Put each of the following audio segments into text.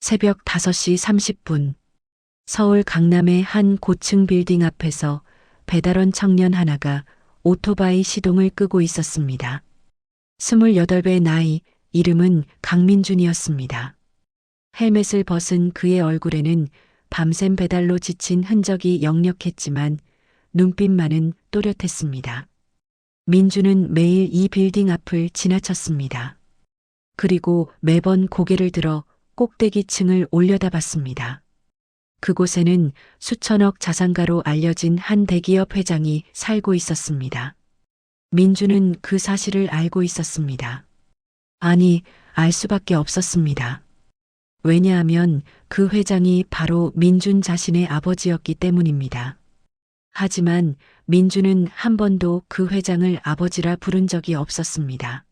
새벽 5시 30분 서울 강남의 한 고층 빌딩 앞에서 배달원 청년 하나가 오토바이 시동을 끄고 있었습니다. 28의 나이, 이름은 강민준이었습니다. 헬멧을 벗은 그의 얼굴에는 밤샘 배달로 지친 흔적이 역력했지만 눈빛만은 또렷했습니다. 민준은 매일 이 빌딩 앞을 지나쳤습니다. 그리고 매번 고개를 들어 꼭대기층을 올려다봤습니다. 그곳에는 수천억 자산가로 알려진 한 대기업 회장이 살고 있었습니다. 민준은 그 사실을 알고 있었습니다. 아니, 알 수밖에 없었습니다. 왜냐하면 그 회장이 바로 민준 자신의 아버지였기 때문입니다. 하지만 민준은 한 번도 그 회장을 아버지라 부른 적이 없었습니다.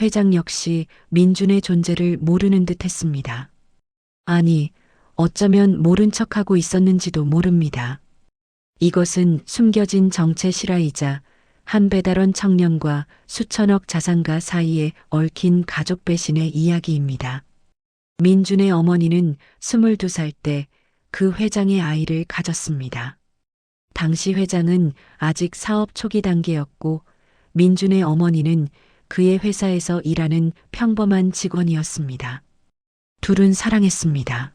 회장 역시 민준의 존재를 모르는 듯 했습니다. 아니, 어쩌면 모른 척하고 있었는지도 모릅니다. 이것은 숨겨진 정체 실화이자 한 배달원 청년과 수천억 자산가 사이에 얽힌 가족 배신의 이야기입니다. 민준의 어머니는 22살 때 그 회장의 아이를 가졌습니다. 당시 회장은 아직 사업 초기 단계였고 민준의 어머니는 그의 회사에서 일하는 평범한 직원이었습니다. 둘은 사랑했습니다.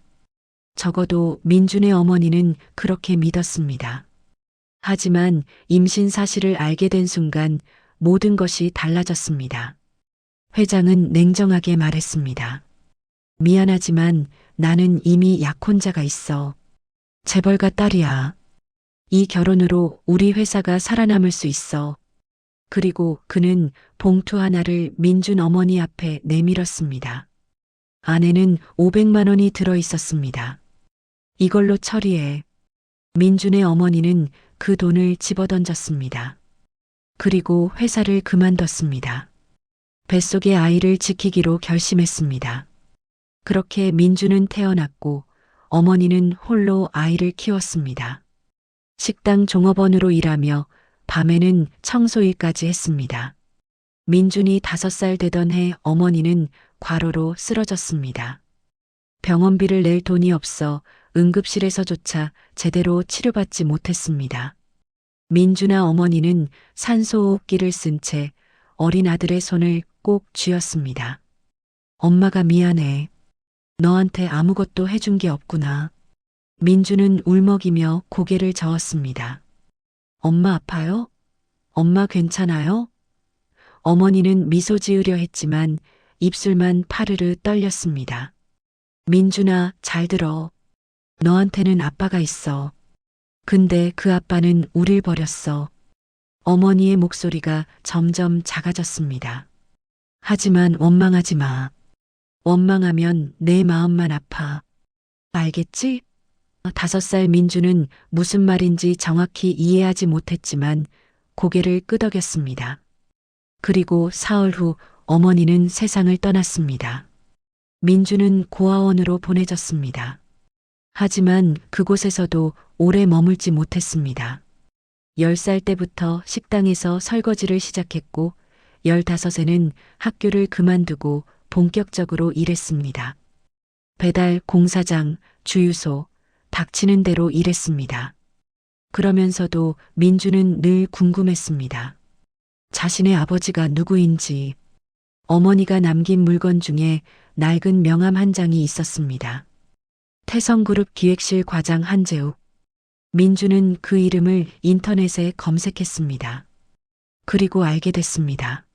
적어도 민준의 어머니는 그렇게 믿었습니다. 하지만 임신 사실을 알게 된 순간 모든 것이 달라졌습니다. 회장은 냉정하게 말했습니다. 미안하지만 나는 이미 약혼자가 있어. 재벌가 딸이야. 이 결혼으로 우리 회사가 살아남을 수 있어. 그리고 그는 봉투 하나를 민준 어머니 앞에 내밀었습니다. 안에는 500만 원이 들어 있었습니다. 이걸로 처리해. 민준의 어머니는 그 돈을 집어던졌습니다. 그리고 회사를 그만뒀습니다. 뱃속의 아이를 지키기로 결심했습니다. 그렇게 민준은 태어났고 어머니는 홀로 아이를 키웠습니다. 식당 종업원으로 일하며 밤에는 청소일까지 했습니다. 민준이 5살 되던 해 어머니는 과로로 쓰러졌습니다. 병원비를 낼 돈이 없어 응급실에서조차 제대로 치료받지 못했습니다. 민준아 어머니는 산소호흡기를 쓴 채 어린 아들의 손을 꼭 쥐었습니다. 엄마가 미안해. 너한테 아무것도 해준 게 없구나. 민준은 울먹이며 고개를 저었습니다. 엄마 아파요? 엄마 괜찮아요? 어머니는 미소 지으려 했지만 입술만 파르르 떨렸습니다. 민준아, 잘 들어. 너한테는 아빠가 있어. 근데 그 아빠는 우릴 버렸어. 어머니의 목소리가 점점 작아졌습니다. 하지만 원망하지 마. 원망하면 내 마음만 아파. 알겠지? 5살 민준은 무슨 말인지 정확히 이해하지 못했지만 고개를 끄덕였습니다. 그리고 사흘 후 어머니는 세상을 떠났습니다. 민준은 고아원으로 보내졌습니다. 하지만 그곳에서도 오래 머물지 못했습니다. 10살 때부터 식당에서 설거지를 시작했고 15에는 학교를 그만두고 본격적으로 일했습니다. 배달, 공사장, 주유소, 닥치는 대로 일했습니다. 그러면서도 민준은 늘 궁금했습니다. 자신의 아버지가 누구인지. 어머니가 남긴 물건 중에 낡은 명함 한 장이 있었습니다. 태성그룹 기획실 과장 한재욱. 민준은 그 이름을 인터넷에 검색했습니다. 그리고 알게 됐습니다.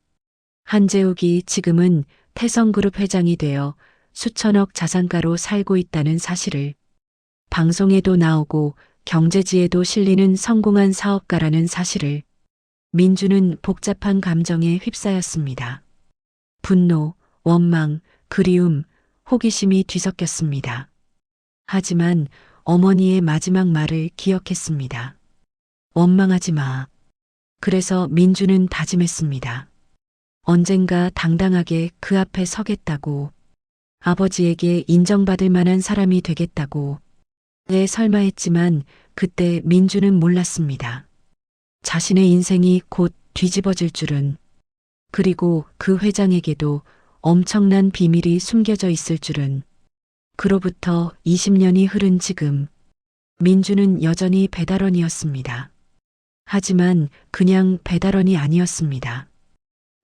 한재욱이 지금은 태성그룹 회장이 되어 수천억 자산가로 살고 있다는 사실을, 방송에도 나오고 경제지에도 실리는 성공한 사업가라는 사실을. 민준은 복잡한 감정에 휩싸였습니다. 분노, 원망, 그리움, 호기심이 뒤섞였습니다. 하지만 어머니의 마지막 말을 기억했습니다. 원망하지 마. 그래서 민준은 다짐했습니다. 언젠가 당당하게 그 앞에 서겠다고. 아버지에게 인정받을 만한 사람이 되겠다고. 설마 했지만 그때 민준은 몰랐습니다. 자신의 인생이 곧 뒤집어질 줄은. 그리고 그 회장에게도 엄청난 비밀이 숨겨져 있을 줄은. 그로부터 20년이 흐른 지금 민주는 여전히 배달원이었습니다. 하지만 그냥 배달원이 아니었습니다.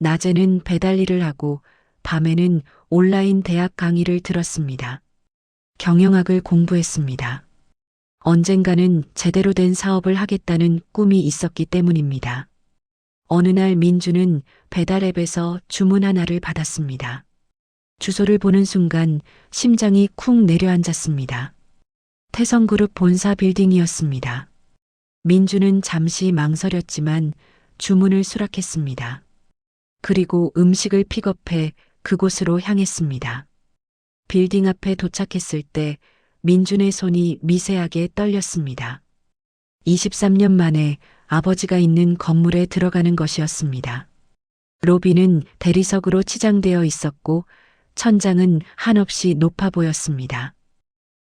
낮에는 배달 일을 하고 밤에는 온라인 대학 강의를 들었습니다. 경영학을 공부했습니다. 언젠가는 제대로 된 사업을 하겠다는 꿈이 있었기 때문입니다. 어느 날 민주는 배달 앱에서 주문 하나를 받았습니다. 주소를 보는 순간 심장이 쿵 내려앉았습니다. 태성그룹 본사 빌딩이었습니다. 민주는 잠시 망설였지만 주문을 수락했습니다. 그리고 음식을 픽업해 그곳으로 향했습니다. 빌딩 앞에 도착했을 때 민준의 손이 미세하게 떨렸습니다. 23년 만에 아버지가 있는 건물에 들어가는 것이었습니다. 로비는 대리석으로 치장되어 있었고 천장은 한없이 높아 보였습니다.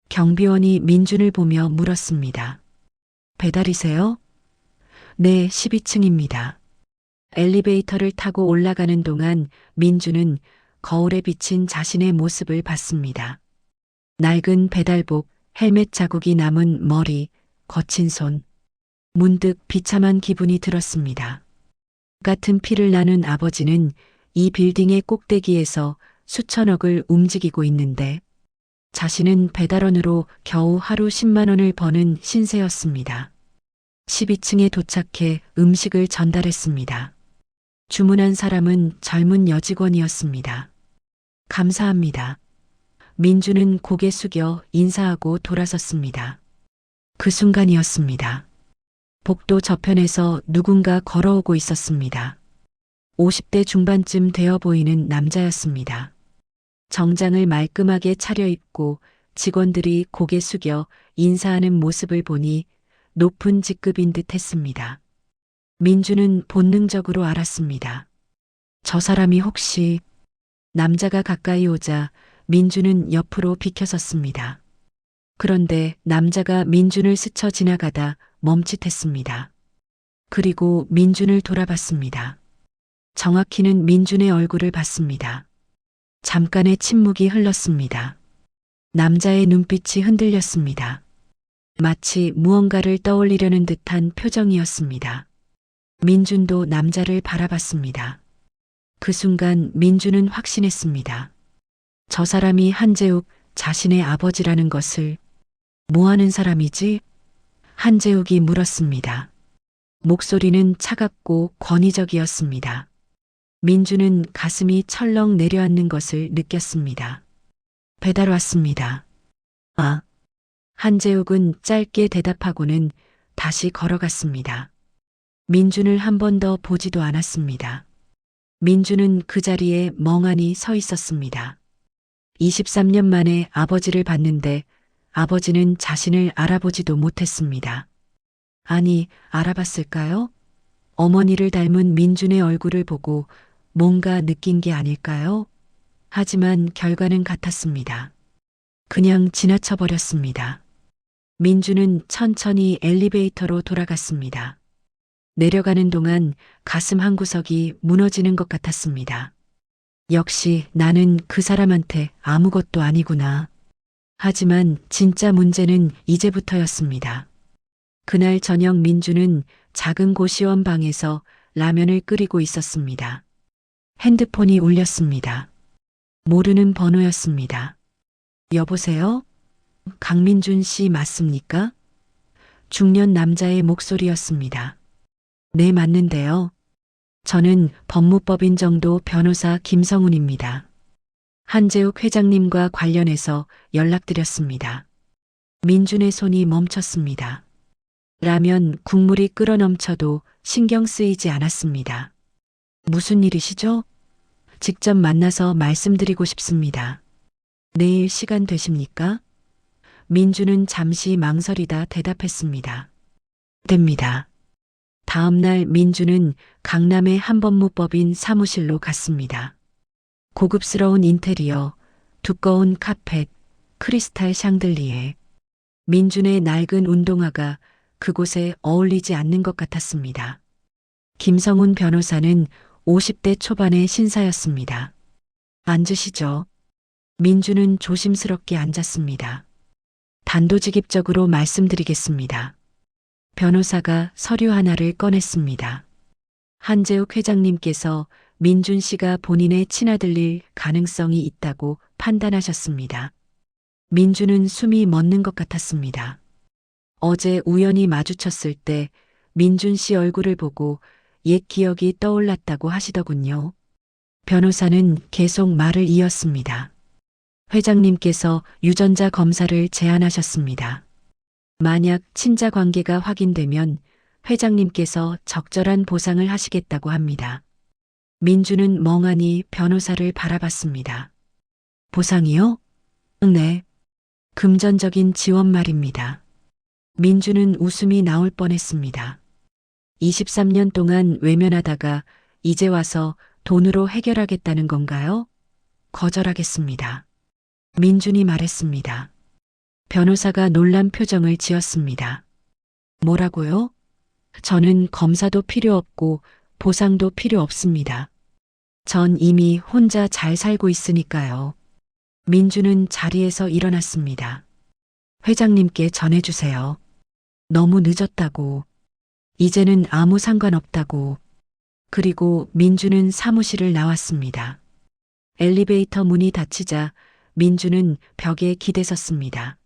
경비원이 민준을 보며 물었습니다. 배달이세요? 네, 12층입니다. 엘리베이터를 타고 올라가는 동안 민주는 거울에 비친 자신의 모습을 봤습니다. 낡은 배달복, 헬멧 자국이 남은 머리, 거친 손. 문득 비참한 기분이 들었습니다. 같은 피를 나눈 아버지는 이 빌딩의 꼭대기에서 수천억을 움직이고 있는데 자신은 배달원으로 겨우 하루 10만 원을 버는 신세였습니다. 12층에 도착해 음식을 전달했습니다. 주문한 사람은 젊은 여직원이었습니다. 감사합니다. 민주는 고개 숙여 인사하고 돌아섰습니다. 그 순간이었습니다. 복도 저편에서 누군가 걸어오고 있었습니다. 50대 중반쯤 되어 보이는 남자였습니다. 정장을 말끔하게 차려입고 직원들이 고개 숙여 인사하는 모습을 보니 높은 직급인 듯 했습니다. 민주는 본능적으로 알았습니다. 저 사람이 혹시... 남자가 가까이 오자 민주는 옆으로 비켜섰습니다. 그런데 남자가 민준을 스쳐 지나가다 멈칫했습니다. 그리고 민준을 돌아봤습니다. 정확히는 민준의 얼굴을 봤습니다. 잠깐의 침묵이 흘렀습니다. 남자의 눈빛이 흔들렸습니다. 마치 무언가를 떠올리려는 듯한 표정이었습니다. 민준도 남자를 바라봤습니다. 그 순간 민주는 확신했습니다. 저 사람이 한재욱 자신의 아버지라는 것을. 뭐 하는 사람이지? 한재욱이 물었습니다. 목소리는 차갑고 권위적이었습니다. 민주는 가슴이 철렁 내려앉는 것을 느꼈습니다. 배달 왔습니다. 아. 한재욱은 짧게 대답하고는 다시 걸어갔습니다. 민준을 한 번 더 보지도 않았습니다. 민주는 그 자리에 멍하니 서 있었습니다. 23년 만에 아버지를 봤는데 아버지는 자신을 알아보지도 못했습니다. 아니, 알아봤을까요? 어머니를 닮은 민준의 얼굴을 보고 뭔가 느낀 게 아닐까요? 하지만 결과는 같았습니다. 그냥 지나쳐 버렸습니다. 민주는 천천히 엘리베이터로 돌아갔습니다. 내려가는 동안 가슴 한구석이 무너지는 것 같았습니다. 역시 나는 그 사람한테 아무것도 아니구나. 하지만 진짜 문제는 이제부터였습니다. 그날 저녁 민주는 작은 고시원 방에서 라면을 끓이고 있었습니다. 핸드폰이 울렸습니다. 모르는 번호였습니다. 여보세요? 강민준 씨 맞습니까? 중년 남자의 목소리였습니다. 네, 맞는데요. 저는 법무법인 정도 변호사 김성훈입니다. 한재욱 회장님과 관련해서 연락드렸습니다. 민준의 손이 멈췄습니다. 라면 국물이 끓어넘쳐도 신경 쓰이지 않았습니다. 무슨 일이시죠? 직접 만나서 말씀드리고 싶습니다. 내일 시간 되십니까? 민주는 잠시 망설이다 대답했습니다. 됩니다. 다음 날 민주는 강남의 한법무법인 사무실로 갔습니다. 고급스러운 인테리어, 두꺼운 카펫, 크리스탈 샹들리에. 민준의 낡은 운동화가 그곳에 어울리지 않는 것 같았습니다. 김성훈 변호사는 50대 초반의 신사였습니다. 앉으시죠. 민주는 조심스럽게 앉았습니다. 단도직입적으로 말씀드리겠습니다. 변호사가 서류 하나를 꺼냈습니다. 한재욱 회장님께서 민준 씨가 본인의 친아들일 가능성이 있다고 판단하셨습니다. 민주는 숨이 멎는 것 같았습니다. 어제 우연히 마주쳤을 때 민준 씨 얼굴을 보고 옛 기억이 떠올랐다고 하시더군요. 변호사는 계속 말을 이었습니다. 회장님께서 유전자 검사를 제안하셨습니다. 만약 친자 관계가 확인되면 회장님께서 적절한 보상을 하시겠다고 합니다. 민주는 멍하니 변호사를 바라봤습니다. 보상이요? 네. 금전적인 지원 말입니다. 민주는 웃음이 나올 뻔했습니다. 23년 동안 외면하다가 이제 와서 돈으로 해결하겠다는 건가요? 거절하겠습니다. 민준이 말했습니다. 변호사가 놀란 표정을 지었습니다. 뭐라고요? 저는 검사도 필요 없고 보상도 필요 없습니다. 전 이미 혼자 잘 살고 있으니까요. 민주는 자리에서 일어났습니다. 회장님께 전해주세요. 너무 늦었다고. 이제는 아무 상관없다고. 그리고 민주는 사무실을 나왔습니다. 엘리베이터 문이 닫히자 민주는 벽에 기대섰습니다.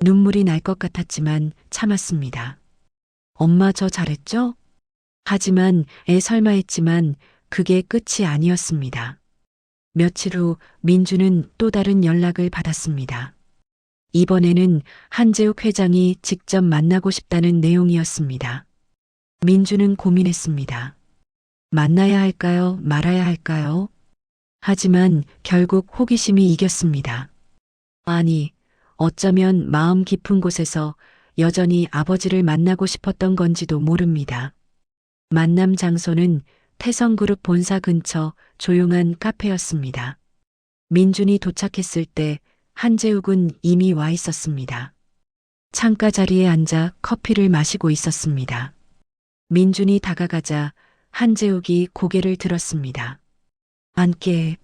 눈물이 날 것 같았지만 참았습니다. 엄마 저 잘했죠? 하지만 설마 했지만 그게 끝이 아니었습니다. 며칠 후 민주는 또 다른 연락을 받았습니다. 이번에는 한재욱 회장이 직접 만나고 싶다는 내용이었습니다. 민주는 고민했습니다. 만나야 할까요? 말아야 할까요? 하지만 결국 호기심이 이겼습니다. 아니, 어쩌면 마음 깊은 곳에서 여전히 아버지를 만나고 싶었던 건지도 모릅니다. 만남 장소는 태성그룹 본사 근처 조용한 카페였습니다. 민준이 도착했을 때 한재욱은 이미 와 있었습니다. 창가 자리에 앉아 커피를 마시고 있었습니다. 민준이 다가가자 한재욱이 고개를 들었습니다. 앉게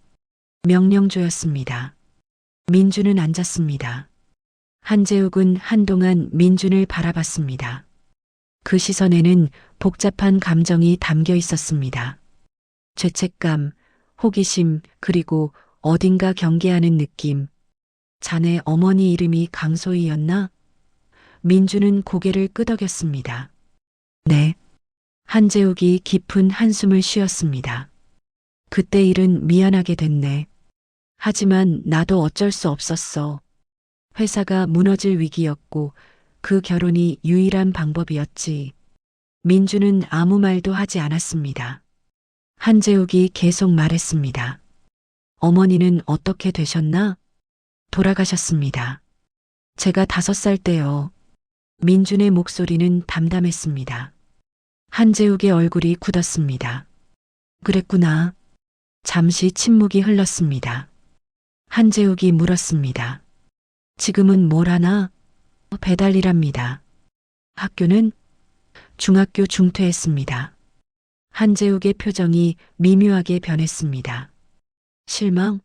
명령조였습니다. 민준은 앉았습니다. 한재욱은 한동안 민준을 바라봤습니다. 그 시선에는 복잡한 감정이 담겨 있었습니다. 죄책감, 호기심, 그리고 어딘가 경계하는 느낌. 자네 어머니 이름이 강소희였나? 민주는 고개를 끄덕였습니다. 네. 한재욱이 깊은 한숨을 쉬었습니다. 그때 일은 미안하게 됐네. 하지만 나도 어쩔 수 없었어. 회사가 무너질 위기였고 그 결혼이 유일한 방법이었지. 민주는 아무 말도 하지 않았습니다. 한재욱이 계속 말했습니다. 어머니는 어떻게 되셨나? 돌아가셨습니다. 제가 5살 때요. 민준의 목소리는 담담했습니다. 한재욱의 얼굴이 굳었습니다. 그랬구나. 잠시 침묵이 흘렀습니다. 한재욱이 물었습니다. 지금은 뭘 하나? 배달 일합니다. 학교는? 중학교 중퇴했습니다. 한재욱의 표정이 미묘하게 변했습니다. 실망?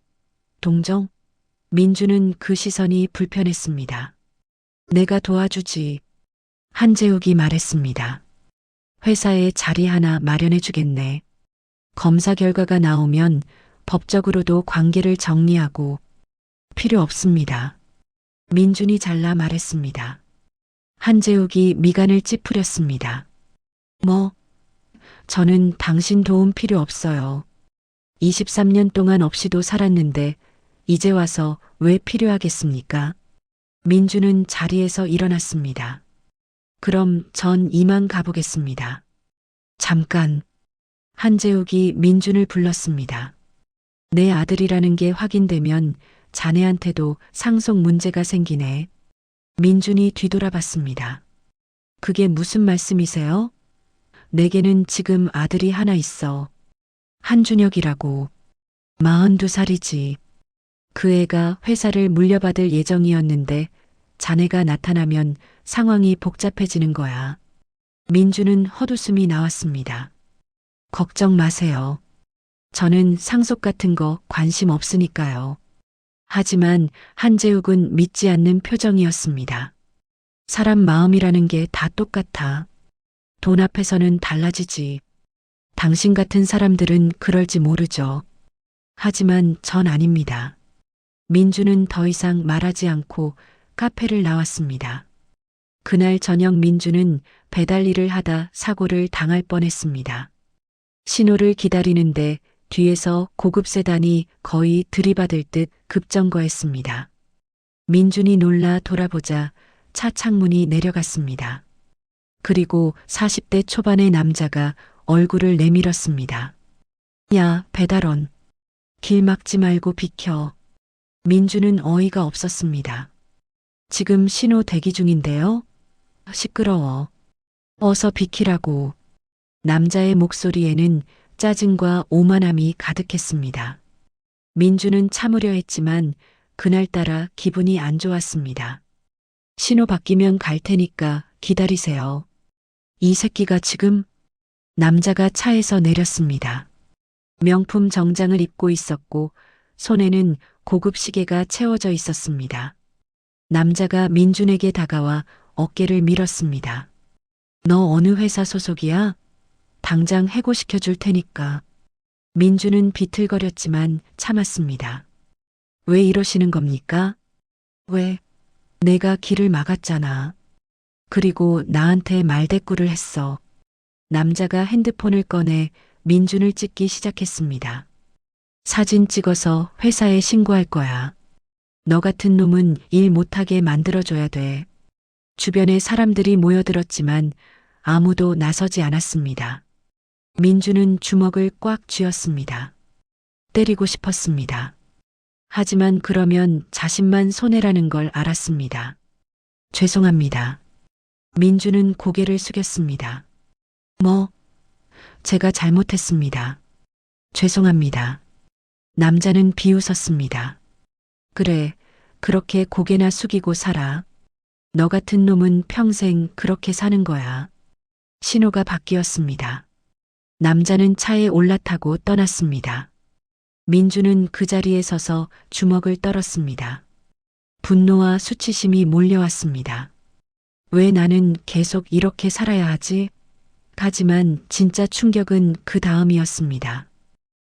동정? 민주는 그 시선이 불편했습니다. 내가 도와주지. 한재욱이 말했습니다. 회사에 자리 하나 마련해 주겠네. 검사 결과가 나오면 법적으로도 관계를 정리하고. 필요 없습니다. 민준이 잘라 말했습니다. 한재욱이 미간을 찌푸렸습니다. 뭐? 저는 당신 도움 필요 없어요. 23년 동안 없이도 살았는데 이제 와서 왜 필요하겠습니까? 민주는 자리에서 일어났습니다. 그럼 전 이만 가보겠습니다. 잠깐. 한재욱이 민준을 불렀습니다. 내 아들이라는 게 확인되면 자네한테도 상속 문제가 생기네. 민준이 뒤돌아봤습니다. 그게 무슨 말씀이세요? 내게는 지금 아들이 하나 있어. 한준혁이라고. 42살이지. 그 애가 회사를 물려받을 예정이었는데 자네가 나타나면 상황이 복잡해지는 거야. 민주는 헛웃음이 나왔습니다. 걱정 마세요. 저는 상속 같은 거 관심 없으니까요. 하지만 한재욱은 믿지 않는 표정이었습니다. 사람 마음이라는 게 다 똑같아. 돈 앞에서는 달라지지. 당신 같은 사람들은 그럴지 모르죠. 하지만 전 아닙니다. 민주는 더 이상 말하지 않고 카페를 나왔습니다. 그날 저녁 민주는 배달 일을 하다 사고를 당할 뻔했습니다. 신호를 기다리는데 뒤에서 고급 세단이 거의 들이받을 듯 급정거했습니다. 민준이 놀라 돌아보자 차 창문이 내려갔습니다. 그리고 40대 초반의 남자가 얼굴을 내밀었습니다. 야, 배달원. 길 막지 말고 비켜. 민주는 어이가 없었습니다. 지금 신호 대기 중인데요? 시끄러워. 어서 비키라고. 남자의 목소리에는 짜증과 오만함이 가득했습니다. 민주는 참으려 했지만 그날따라 기분이 안 좋았습니다. 신호 바뀌면 갈 테니까 기다리세요. 이 새끼가 지금 남자가 차에서 내렸습니다. 명품 정장을 입고 있었고 손에는 고급 시계가 채워져 있었습니다. 남자가 민준에게 다가와 어깨를 밀었습니다. 너 어느 회사 소속이야? 당장 해고시켜 줄 테니까. 민준은 비틀거렸지만 참았습니다. 왜 이러시는 겁니까? 왜? 내가 길을 막았잖아. 그리고 나한테 말대꾸를 했어. 남자가 핸드폰을 꺼내 민준을 찍기 시작했습니다. 사진 찍어서 회사에 신고할 거야. 너 같은 놈은 일 못하게 만들어줘야 돼. 주변에 사람들이 모여들었지만 아무도 나서지 않았습니다. 민주는 주먹을 꽉 쥐었습니다. 때리고 싶었습니다. 하지만 그러면 자신만 손해라는 걸 알았습니다. 죄송합니다. 민주는 고개를 숙였습니다. 제가 잘못했습니다. 죄송합니다. 남자는 비웃었습니다. 그래, 그렇게 고개나 숙이고 살아. 너 같은 놈은 평생 그렇게 사는 거야. 신호가 바뀌었습니다. 남자는 차에 올라타고 떠났습니다. 민주는 그 자리에 서서 주먹을 떨었습니다. 분노와 수치심이 몰려왔습니다. 왜 나는 계속 이렇게 살아야 하지? 하지만 진짜 충격은 그 다음이었습니다.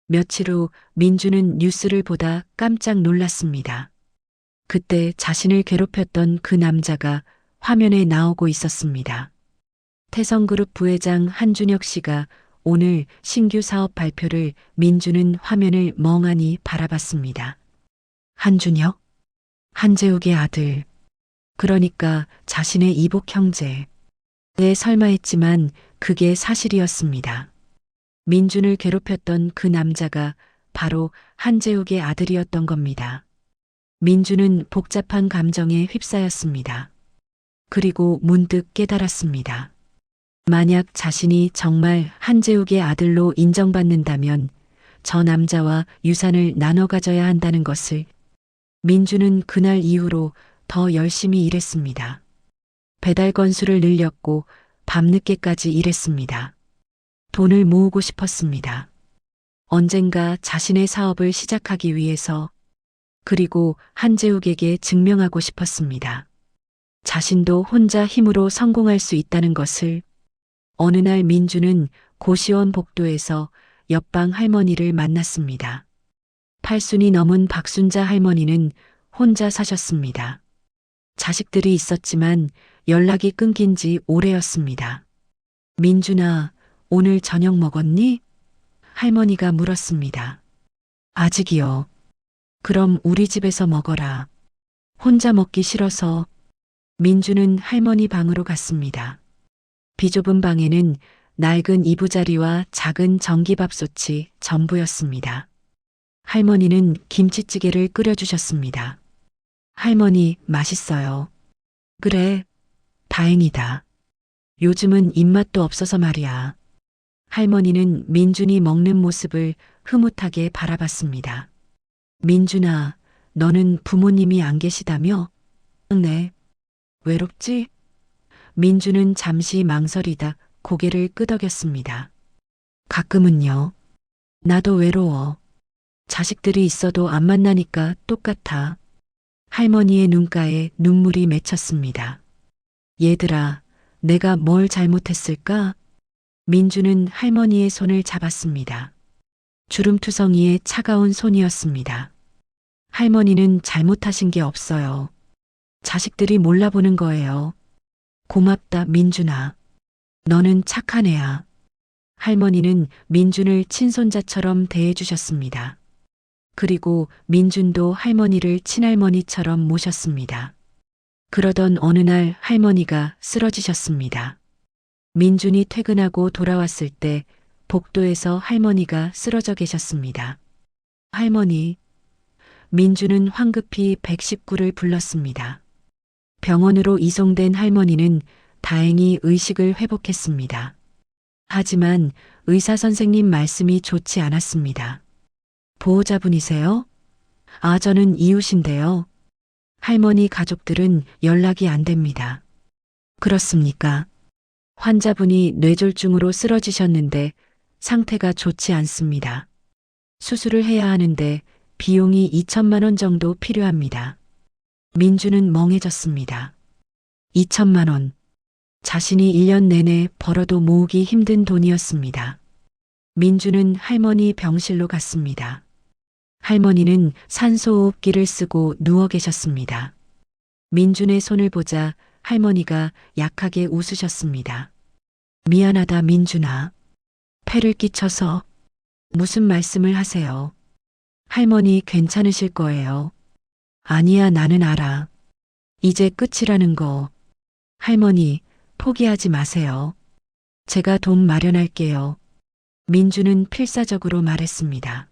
며칠 후 민주는 뉴스를 보다 깜짝 놀랐습니다. 그때 자신을 괴롭혔던 그 남자가 화면에 나오고 있었습니다. 태성그룹 부회장 한준혁 씨가 오늘 신규 사업 발표를 민주는 화면을 멍하니 바라봤습니다. 한준혁? 한재욱의 아들. 그러니까 자신의 이복 형제. 설마 했지만 그게 사실이었습니다. 민준을 괴롭혔던 그 남자가 바로 한재욱의 아들이었던 겁니다. 민준은 복잡한 감정에 휩싸였습니다. 그리고 문득 깨달았습니다. 만약 자신이 정말 한재욱의 아들로 인정받는다면 저 남자와 유산을 나눠 가져야 한다는 것을. 민주는 그날 이후로 더 열심히 일했습니다. 배달 건수를 늘렸고 밤늦게까지 일했습니다. 돈을 모으고 싶었습니다. 언젠가 자신의 사업을 시작하기 위해서. 그리고 한재욱에게 증명하고 싶었습니다. 자신도 혼자 힘으로 성공할 수 있다는 것을. 어느 날 민주는 고시원 복도에서 옆방 할머니를 만났습니다. 80이 넘은 박순자 할머니는 혼자 사셨습니다. 자식들이 있었지만 연락이 끊긴 지 오래였습니다. 민준아, 오늘 저녁 먹었니? 할머니가 물었습니다. 아직이요. 그럼 우리 집에서 먹어라. 혼자 먹기 싫어서. 민주는 할머니 방으로 갔습니다. 비좁은 방에는 낡은 이부자리와 작은 전기밥솥이 전부였습니다. 할머니는 김치찌개를 끓여주셨습니다. 할머니, 맛있어요. 그래, 다행이다. 요즘은 입맛도 없어서 말이야. 할머니는 민준이 먹는 모습을 흐뭇하게 바라봤습니다. 민준아, 너는 부모님이 안 계시다며? 네. 외롭지? 민주는 잠시 망설이다 고개를 끄덕였습니다. 가끔은요. 나도 외로워. 자식들이 있어도 안 만나니까 똑같아. 할머니의 눈가에 눈물이 맺혔습니다. 얘들아, 내가 뭘 잘못했을까? 민주는 할머니의 손을 잡았습니다. 주름투성이의 차가운 손이었습니다. 할머니는 잘못하신 게 없어요. 자식들이 몰라보는 거예요. 고맙다, 민준아. 너는 착한 애야. 할머니는 민준을 친손자처럼 대해주셨습니다. 그리고 민준도 할머니를 친할머니처럼 모셨습니다. 그러던 어느 날 할머니가 쓰러지셨습니다. 민준이 퇴근하고 돌아왔을 때 복도에서 할머니가 쓰러져 계셨습니다. 할머니, 민준은 황급히 119를 불렀습니다. 병원으로 이송된 할머니는 다행히 의식을 회복했습니다. 하지만 의사 선생님 말씀이 좋지 않았습니다. 보호자분이세요? 아, 저는 이웃인데요. 할머니 가족들은 연락이 안 됩니다. 그렇습니까? 환자분이 뇌졸중으로 쓰러지셨는데 상태가 좋지 않습니다. 수술을 해야 하는데 비용이 2천만 원 정도 필요합니다. 민주는 멍해졌습니다. 2천만 원. 자신이 1년 내내 벌어도 모으기 힘든 돈이었습니다. 민주는 할머니 병실로 갔습니다. 할머니는 산소호흡기를 쓰고 누워 계셨습니다. 민준의 손을 보자 할머니가 약하게 웃으셨습니다. 미안하다, 민준아. 폐를 끼쳐서. 무슨 말씀을 하세요? 할머니 괜찮으실 거예요. 아니야, 나는 알아. 이제 끝이라는 거. 할머니, 포기하지 마세요. 제가 돈 마련할게요. 민주는 필사적으로 말했습니다.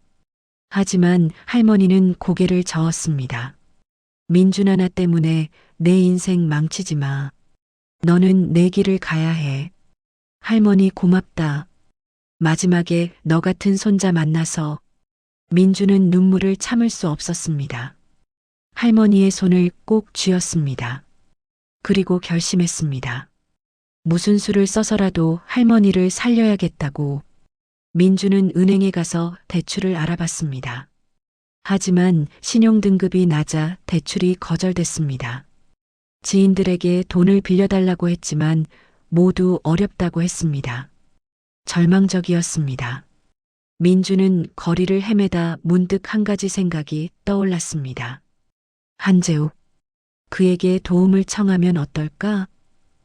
하지만 할머니는 고개를 저었습니다. 민준아, 나 때문에 내 인생 망치지 마. 너는 내 길을 가야 해. 할머니 고맙다. 마지막에 너 같은 손자 만나서. 민주는 눈물을 참을 수 없었습니다. 할머니의 손을 꼭 쥐었습니다. 그리고 결심했습니다. 무슨 수를 써서라도 할머니를 살려야겠다고. 민주는 은행에 가서 대출을 알아봤습니다. 하지만 신용등급이 낮아 대출이 거절됐습니다. 지인들에게 돈을 빌려달라고 했지만 모두 어렵다고 했습니다. 절망적이었습니다. 민주는 거리를 헤매다 문득 한 가지 생각이 떠올랐습니다. 한재욱. 그에게 도움을 청하면 어떨까?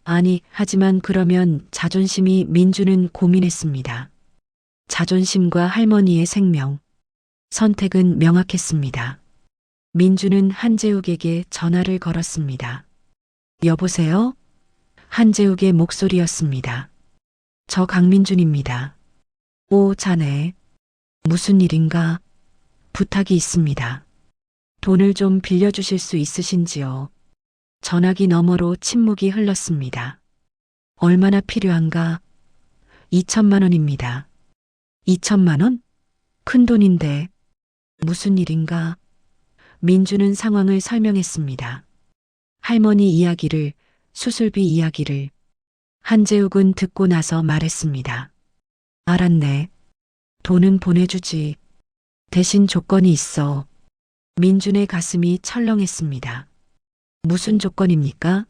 아니, 하지만 그러면 자존심이. 민주는 고민했습니다. 자존심과 할머니의 생명. 선택은 명확했습니다. 민주는 한재욱에게 전화를 걸었습니다. 여보세요? 한재욱의 목소리였습니다. 저 강민준입니다. 오, 자네. 무슨 일인가? 부탁이 있습니다. 돈을 좀 빌려주실 수 있으신지요? 전화기 너머로 침묵이 흘렀습니다. 얼마나 필요한가? 2천만 원입니다. 2천만 원? 큰 돈인데. 무슨 일인가? 민주는 상황을 설명했습니다. 할머니 이야기를, 수술비 이야기를. 한재욱은 듣고 나서 말했습니다. 알았네. 돈은 보내주지. 대신 조건이 있어. 민준의 가슴이 철렁했습니다. 무슨 조건입니까?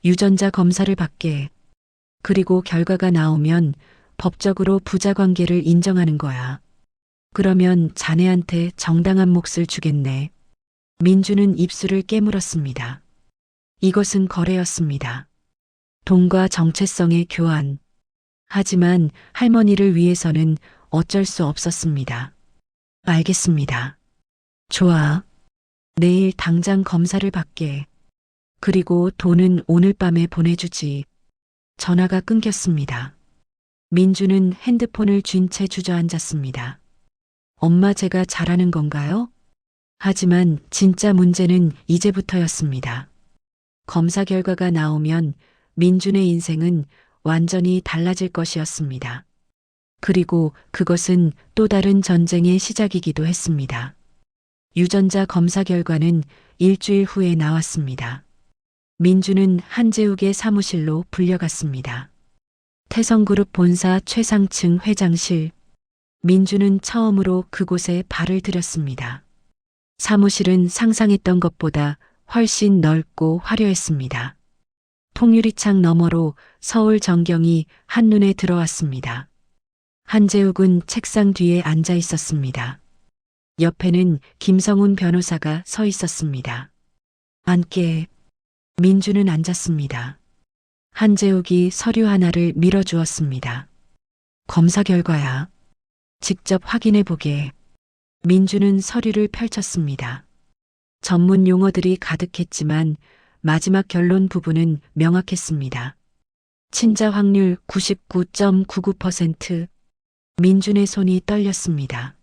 유전자 검사를 받게. 그리고 결과가 나오면 법적으로 부자 관계를 인정하는 거야. 그러면 자네한테 정당한 몫을 주겠네. 민주는 입술을 깨물었습니다. 이것은 거래였습니다. 돈과 정체성의 교환. 하지만 할머니를 위해서는 어쩔 수 없었습니다. 알겠습니다. 좋아. 내일 당장 검사를 받게. 그리고 돈은 오늘 밤에 보내주지. 전화가 끊겼습니다. 민주는 핸드폰을 쥔 채 주저앉았습니다. 엄마, 제가 잘하는 건가요? 하지만 진짜 문제는 이제부터였습니다. 검사 결과가 나오면 민준의 인생은 완전히 달라질 것이었습니다. 그리고 그것은 또 다른 전쟁의 시작이기도 했습니다. 유전자 검사 결과는 일주일 후에 나왔습니다. 민주는 한재욱의 사무실로 불려갔습니다. 태성그룹 본사 최상층 회장실. 민주는 처음으로 그곳에 발을 들였습니다. 사무실은 상상했던 것보다 훨씬 넓고 화려했습니다. 통유리창 너머로 서울 전경이 한눈에 들어왔습니다. 한재욱은 책상 뒤에 앉아 있었습니다. 옆에는 김성훈 변호사가 서 있었습니다. 앉게. 민주는 앉았습니다. 한재욱이 서류 하나를 밀어주었습니다. 검사 결과야. 직접 확인해 보게. 민주는 서류를 펼쳤습니다. 전문 용어들이 가득했지만 마지막 결론 부분은 명확했습니다. 친자 확률 99.99%. 민준의 손이 떨렸습니다.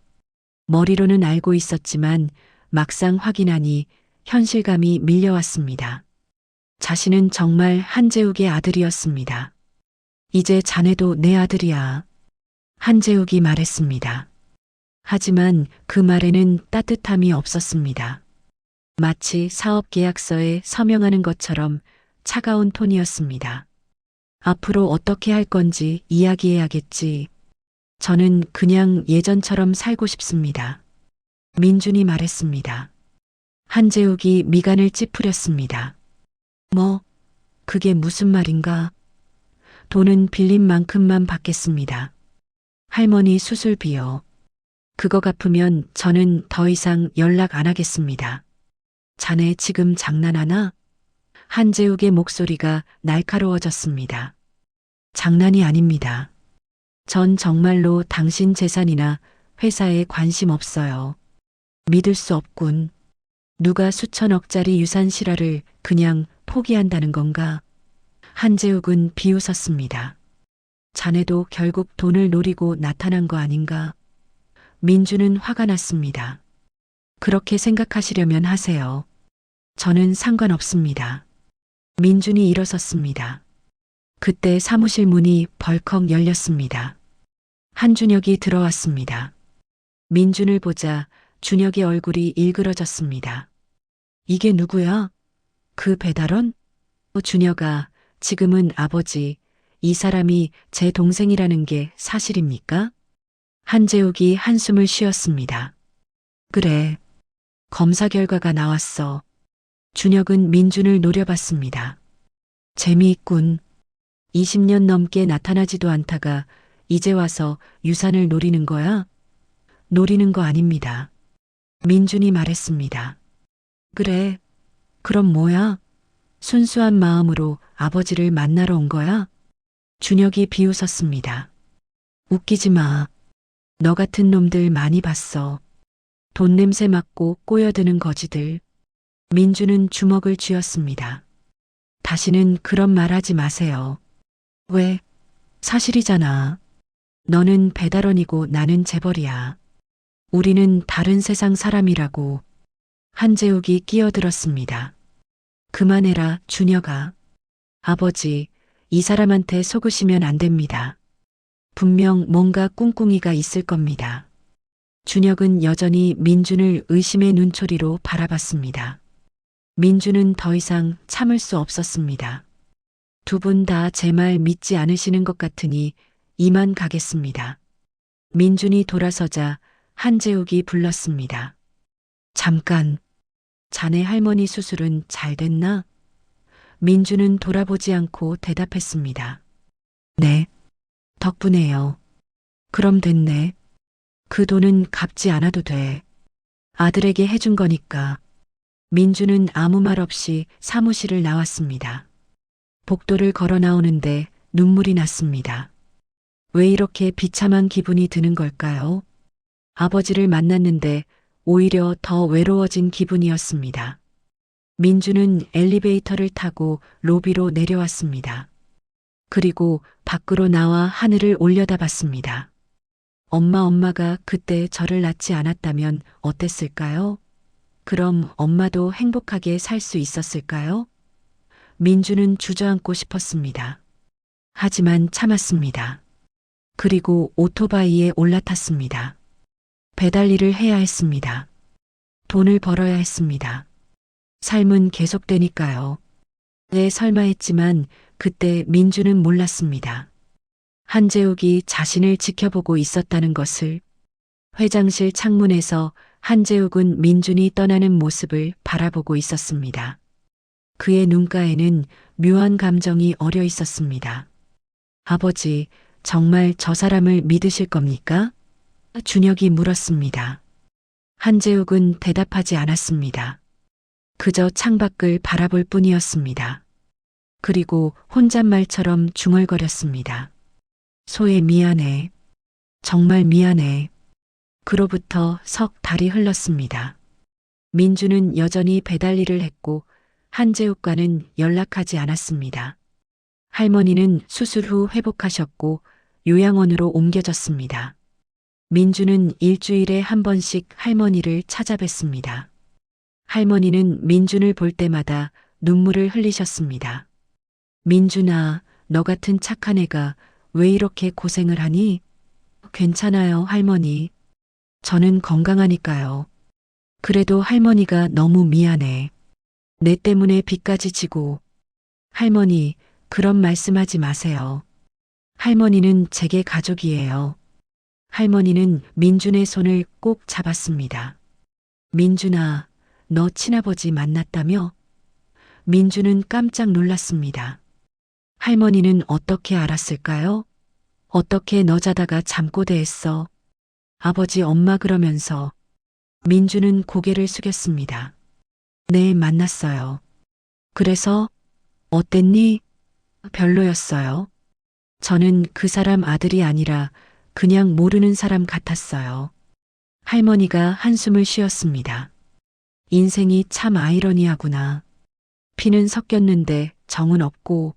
머리로는 알고 있었지만 막상 확인하니 현실감이 밀려왔습니다. 자신은 정말 한재욱의 아들이었습니다. 이제 자네도 내 아들이야. 한재욱이 말했습니다. 하지만 그 말에는 따뜻함이 없었습니다. 마치 사업 계약서에 서명하는 것처럼 차가운 톤이었습니다. 앞으로 어떻게 할 건지 이야기해야겠지. 저는 그냥 예전처럼 살고 싶습니다. 민준이 말했습니다. 한재욱이 미간을 찌푸렸습니다. 뭐, 그게 무슨 말인가? 돈은 빌린 만큼만 받겠습니다. 할머니 수술비요. 그거 갚으면 저는 더 이상 연락 안 하겠습니다. 자네 지금 장난하나? 한재욱의 목소리가 날카로워졌습니다. 장난이 아닙니다. 전 정말로 당신 재산이나 회사에 관심 없어요. 믿을 수 없군. 누가 수천억짜리 유산 실화를 그냥 포기한다는 건가? 한재욱은 비웃었습니다. 자네도 결국 돈을 노리고 나타난 거 아닌가? 민주는 화가 났습니다. 그렇게 생각하시려면 하세요. 저는 상관없습니다. 민준이 일어섰습니다. 그때 사무실 문이 벌컥 열렸습니다. 한준혁이 들어왔습니다. 민준을 보자 준혁의 얼굴이 일그러졌습니다. 이게 누구야? 그 배달원? 준혁아, 지금은 아버지, 이 사람이 제 동생이라는 게 사실입니까? 한재욱이 한숨을 쉬었습니다. 그래. 검사 결과가 나왔어. 준혁은 민준을 노려봤습니다. 재미있군. 20년 넘게 나타나지도 않다가 이제 와서 유산을 노리는 거야? 노리는 거 아닙니다. 민준이 말했습니다. 그래. 그럼 뭐야? 순수한 마음으로 아버지를 만나러 온 거야? 준혁이 비웃었습니다. 웃기지 마. 너 같은 놈들 많이 봤어. 돈 냄새 맡고 꼬여드는 거지들. 민준은 주먹을 쥐었습니다. 다시는 그런 말 하지 마세요. 왜? 사실이잖아. 너는 배달원이고 나는 재벌이야. 우리는 다른 세상 사람이라고. 한재욱이 끼어들었습니다. 그만해라, 준혁아. 아버지, 이 사람한테 속으시면 안 됩니다. 분명 뭔가 꿍꿍이가 있을 겁니다. 준혁은 여전히 민준을 의심의 눈초리로 바라봤습니다. 민준은 더 이상 참을 수 없었습니다. 두 분 다 제 말 믿지 않으시는 것 같으니 이만 가겠습니다. 민준이 돌아서자 한재욱이 불렀습니다. 잠깐, 자네 할머니 수술은 잘 됐나? 민준은 돌아보지 않고 대답했습니다. 네, 덕분에요. 그럼 됐네. 그 돈은 갚지 않아도 돼. 아들에게 해준 거니까. 민준은 아무 말 없이 사무실을 나왔습니다. 복도를 걸어 나오는데 눈물이 났습니다. 왜 이렇게 비참한 기분이 드는 걸까요? 아버지를 만났는데 오히려 더 외로워진 기분이었습니다. 민준은 엘리베이터를 타고 로비로 내려왔습니다. 그리고 밖으로 나와 하늘을 올려다봤습니다. 엄마가 그때 저를 낳지 않았다면 어땠을까요? 그럼 엄마도 행복하게 살 수 있었을까요? 민준은 주저앉고 싶었습니다. 하지만 참았습니다. 그리고 오토바이에 올라탔습니다. 배달 일을 해야 했습니다. 돈을 벌어야 했습니다. 삶은 계속되니까요. 네, 설마 했지만 그때 민준은 몰랐습니다. 한재욱이 자신을 지켜보고 있었다는 것을. 회장실 창문에서 한재욱은 민준이 떠나는 모습을 바라보고 있었습니다. 그의 눈가에는 묘한 감정이 어려 있었습니다. 아버지, 정말 저 사람을 믿으실 겁니까? 준혁이 물었습니다. 한재욱은 대답하지 않았습니다. 그저 창밖을 바라볼 뿐이었습니다. 그리고 혼잣말처럼 중얼거렸습니다. 소혜 미안해. 정말 미안해. 그로부터 석 달이 흘렀습니다. 민주는 여전히 배달 일을 했고 한재욱과는 연락하지 않았습니다. 할머니는 수술 후 회복하셨고 요양원으로 옮겨졌습니다. 민주는 일주일에 한 번씩 할머니를 찾아뵀습니다. 할머니는 민준을 볼 때마다 눈물을 흘리셨습니다. 민준아, 너 같은 착한 애가 왜 이렇게 고생을 하니? 괜찮아요, 할머니. 저는 건강하니까요. 그래도 할머니가 너무 미안해. 내 때문에 빚까지 지고. 할머니, 그런 말씀하지 마세요. 할머니는 제게 가족이에요. 할머니는 민준의 손을 꼭 잡았습니다. 민준아, 너 친아버지 만났다며? 민준은 깜짝 놀랐습니다. 할머니는 어떻게 알았을까요? 어떻게 너 자다가 잠꼬대했어? 아버지 엄마 그러면서 민준은 고개를 숙였습니다. 네, 만났어요. 그래서 어땠니? 별로였어요. 저는 그 사람 아들이 아니라 그냥 모르는 사람 같았어요. 할머니가 한숨을 쉬었습니다. 인생이 참 아이러니하구나. 피는 섞였는데 정은 없고.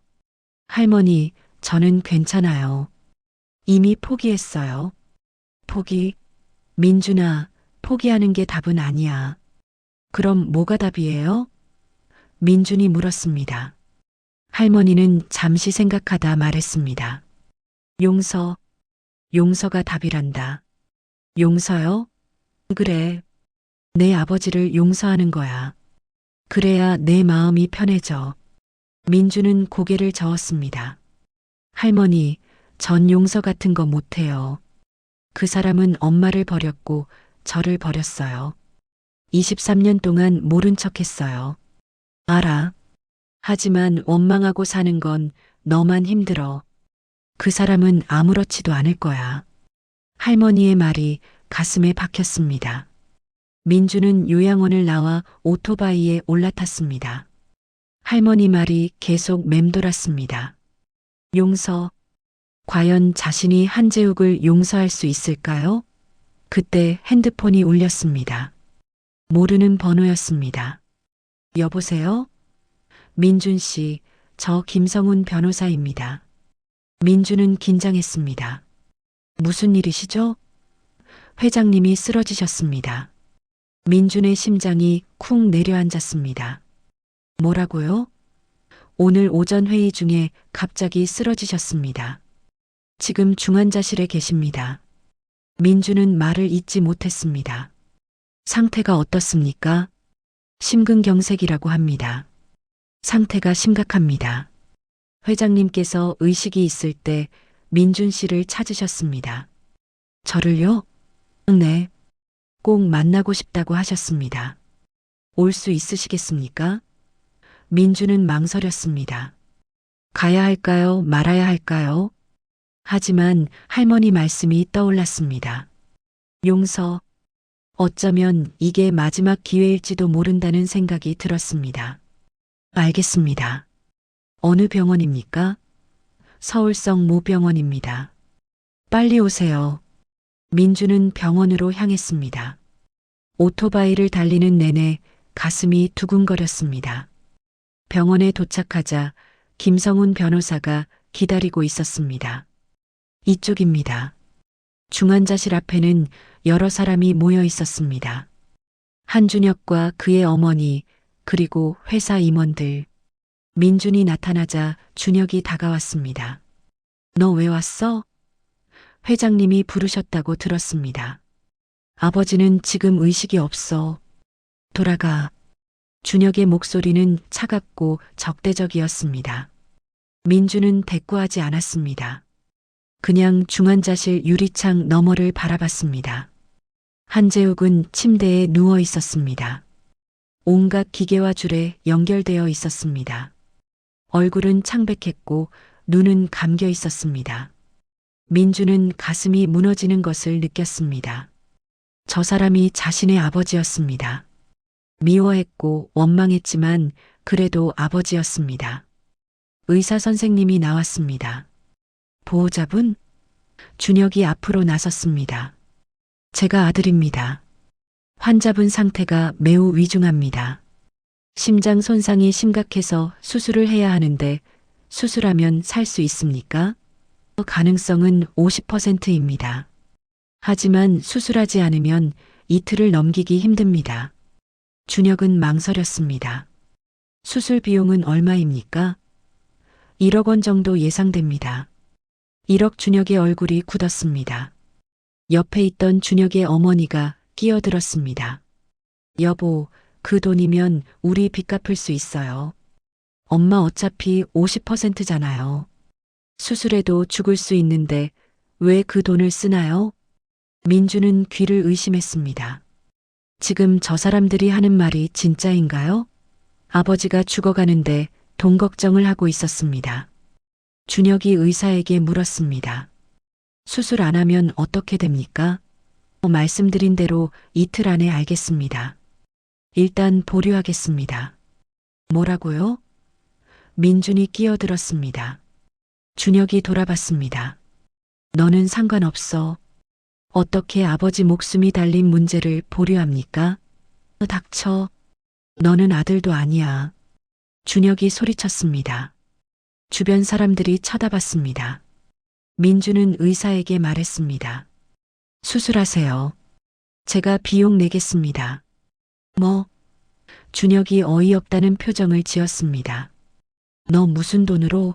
할머니, 저는 괜찮아요. 이미 포기했어요. 포기? 민준아, 포기하는 게 답은 아니야. 그럼 뭐가 답이에요? 민준이 물었습니다. 할머니는 잠시 생각하다 말했습니다. 용서. 용서가 답이란다. 용서요? 그래. 내 아버지를 용서하는 거야. 그래야 내 마음이 편해져. 민주는 고개를 저었습니다. 할머니, 전 용서 같은 거 못해요. 그 사람은 엄마를 버렸고 저를 버렸어요. 23년 동안 모른 척 했어요. 알아. 하지만 원망하고 사는 건 너만 힘들어. 그 사람은 아무렇지도 않을 거야. 할머니의 말이 가슴에 박혔습니다. 민주는 요양원을 나와 오토바이에 올라탔습니다. 할머니 말이 계속 맴돌았습니다. 용서. 과연 자신이 한재욱을 용서할 수 있을까요? 그때 핸드폰이 울렸습니다. 모르는 번호였습니다. 여보세요? 민준 씨, 저 김성훈 변호사입니다. 민주는 긴장했습니다. 무슨 일이시죠? 회장님이 쓰러지셨습니다. 민준의 심장이 쿵 내려앉았습니다. 뭐라고요? 오늘 오전 회의 중에 갑자기 쓰러지셨습니다. 지금 중환자실에 계십니다. 민주는 말을 잇지 못했습니다. 상태가 어떻습니까? 심근경색이라고 합니다. 상태가 심각합니다. 회장님께서 의식이 있을 때 민준 씨를 찾으셨습니다. 저를요? 네. 꼭 만나고 싶다고 하셨습니다. 올 수 있으시겠습니까? 민주는 망설였습니다. 가야 할까요? 말아야 할까요? 하지만 할머니 말씀이 떠올랐습니다. 용서. 어쩌면 이게 마지막 기회일지도 모른다는 생각이 들었습니다. 알겠습니다. 어느 병원입니까? 서울성 모병원입니다. 빨리 오세요. 민주는 병원으로 향했습니다. 오토바이를 달리는 내내 가슴이 두근거렸습니다. 병원에 도착하자 김성훈 변호사가 기다리고 있었습니다. 이쪽입니다. 중환자실 앞에는 여러 사람이 모여 있었습니다. 한준혁과 그의 어머니, 그리고 회사 임원들. 민준이 나타나자 준혁이 다가왔습니다. 너 왜 왔어? 회장님이 부르셨다고 들었습니다. 아버지는 지금 의식이 없어. 돌아가. 준혁의 목소리는 차갑고 적대적이었습니다. 민주는 대꾸하지 않았습니다. 그냥 중환자실 유리창 너머를 바라봤습니다. 한재욱은 침대에 누워 있었습니다. 온갖 기계와 줄에 연결되어 있었습니다. 얼굴은 창백했고 눈은 감겨 있었습니다. 민주는 가슴이 무너지는 것을 느꼈습니다. 저 사람이 자신의 아버지였습니다. 미워했고 원망했지만 그래도 아버지였습니다. 의사 선생님이 나왔습니다. 보호자분? 준혁이 앞으로 나섰습니다. 제가 아들입니다. 환자분 상태가 매우 위중합니다. 심장 손상이 심각해서 수술을 해야 하는데 수술하면 살 수 있습니까? 가능성은 50%입니다. 하지만 수술하지 않으면 이틀을 넘기기 힘듭니다. 준혁은 망설였습니다. 수술 비용은 얼마입니까? 1억 원 정도 예상됩니다. 1억. 준혁의 얼굴이 굳었습니다. 옆에 있던 준혁의 어머니가 끼어들었습니다. 여보, 그 돈이면 우리 빚 갚을 수 있어요. 엄마 어차피 50%잖아요. 수술해도 죽을 수 있는데 왜 그 돈을 쓰나요? 민주는 귀를 의심했습니다. 지금 저 사람들이 하는 말이 진짜인가요? 아버지가 죽어가는데 돈 걱정을 하고 있었습니다. 준혁이 의사에게 물었습니다. 수술 안 하면 어떻게 됩니까? 말씀드린 대로 이틀 안에 알겠습니다. 일단 보류하겠습니다. 뭐라고요? 민준이 끼어들었습니다. 준혁이 돌아봤습니다. 너는 상관없어. 어떻게 아버지 목숨이 달린 문제를 보류합니까? 닥쳐. 너는 아들도 아니야. 준혁이 소리쳤습니다. 주변 사람들이 쳐다봤습니다. 민주는 의사에게 말했습니다. 수술하세요. 제가 비용 내겠습니다. 뭐? 준혁이 어이없다는 표정을 지었습니다. 너 무슨 돈으로?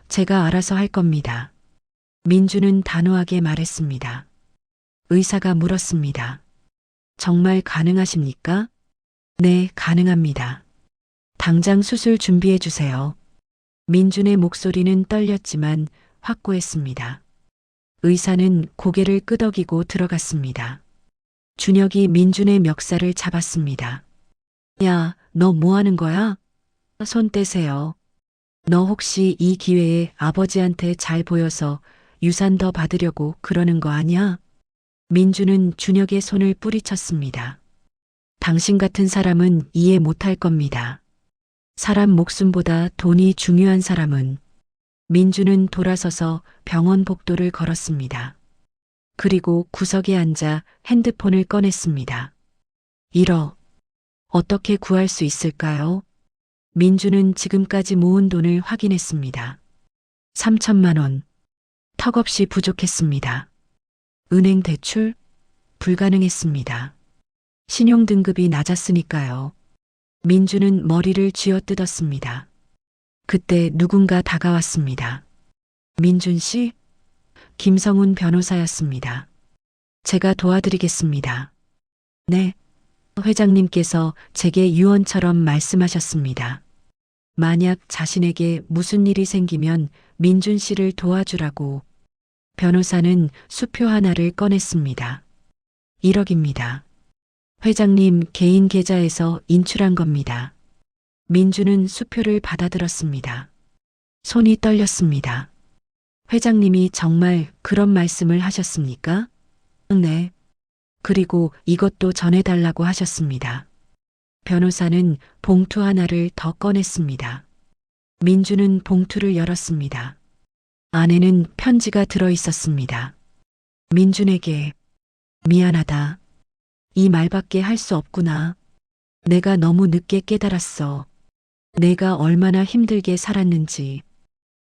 제가 알아서 할 겁니다. 민주는 단호하게 말했습니다. 의사가 물었습니다. 정말 가능하십니까? 네, 가능합니다. 당장 수술 준비해 주세요. 민준의 목소리는 떨렸지만 확고했습니다. 의사는 고개를 끄덕이고 들어갔습니다. 준혁이 민준의 멱살을 잡았습니다. 야, 너 뭐 하는 거야? 손 떼세요. 너 혹시 이 기회에 아버지한테 잘 보여서 유산 더 받으려고 그러는 거 아니야? 민주는 준혁의 손을 뿌리쳤습니다. 당신 같은 사람은 이해 못할 겁니다. 사람 목숨보다 돈이 중요한 사람은. 민주는 돌아서서 병원 복도를 걸었습니다. 그리고 구석에 앉아 핸드폰을 꺼냈습니다. 1억. 어떻게 구할 수 있을까요? 민주는 지금까지 모은 돈을 확인했습니다. 3천만 원. 턱없이 부족했습니다. 은행 대출? 불가능했습니다. 신용등급이 낮았으니까요. 민주는 머리를 쥐어뜯었습니다. 그때 누군가 다가왔습니다. 민준 씨? 김성훈 변호사였습니다. 제가 도와드리겠습니다. 네. 회장님께서 제게 유언처럼 말씀하셨습니다. 만약 자신에게 무슨 일이 생기면 민준 씨를 도와주라고. 변호사는 수표 하나를 꺼냈습니다. 1억입니다. 회장님 개인 계좌에서 인출한 겁니다. 민주는 수표를 받아들었습니다. 손이 떨렸습니다. 회장님이 정말 그런 말씀을 하셨습니까? 네. 그리고 이것도 전해달라고 하셨습니다. 변호사는 봉투 하나를 더 꺼냈습니다. 민주는 봉투를 열었습니다. 안에는 편지가 들어 있었습니다. 민준에게 미안하다. 이 말밖에 할 수 없구나. 내가 너무 늦게 깨달았어. 내가 얼마나 힘들게 살았는지,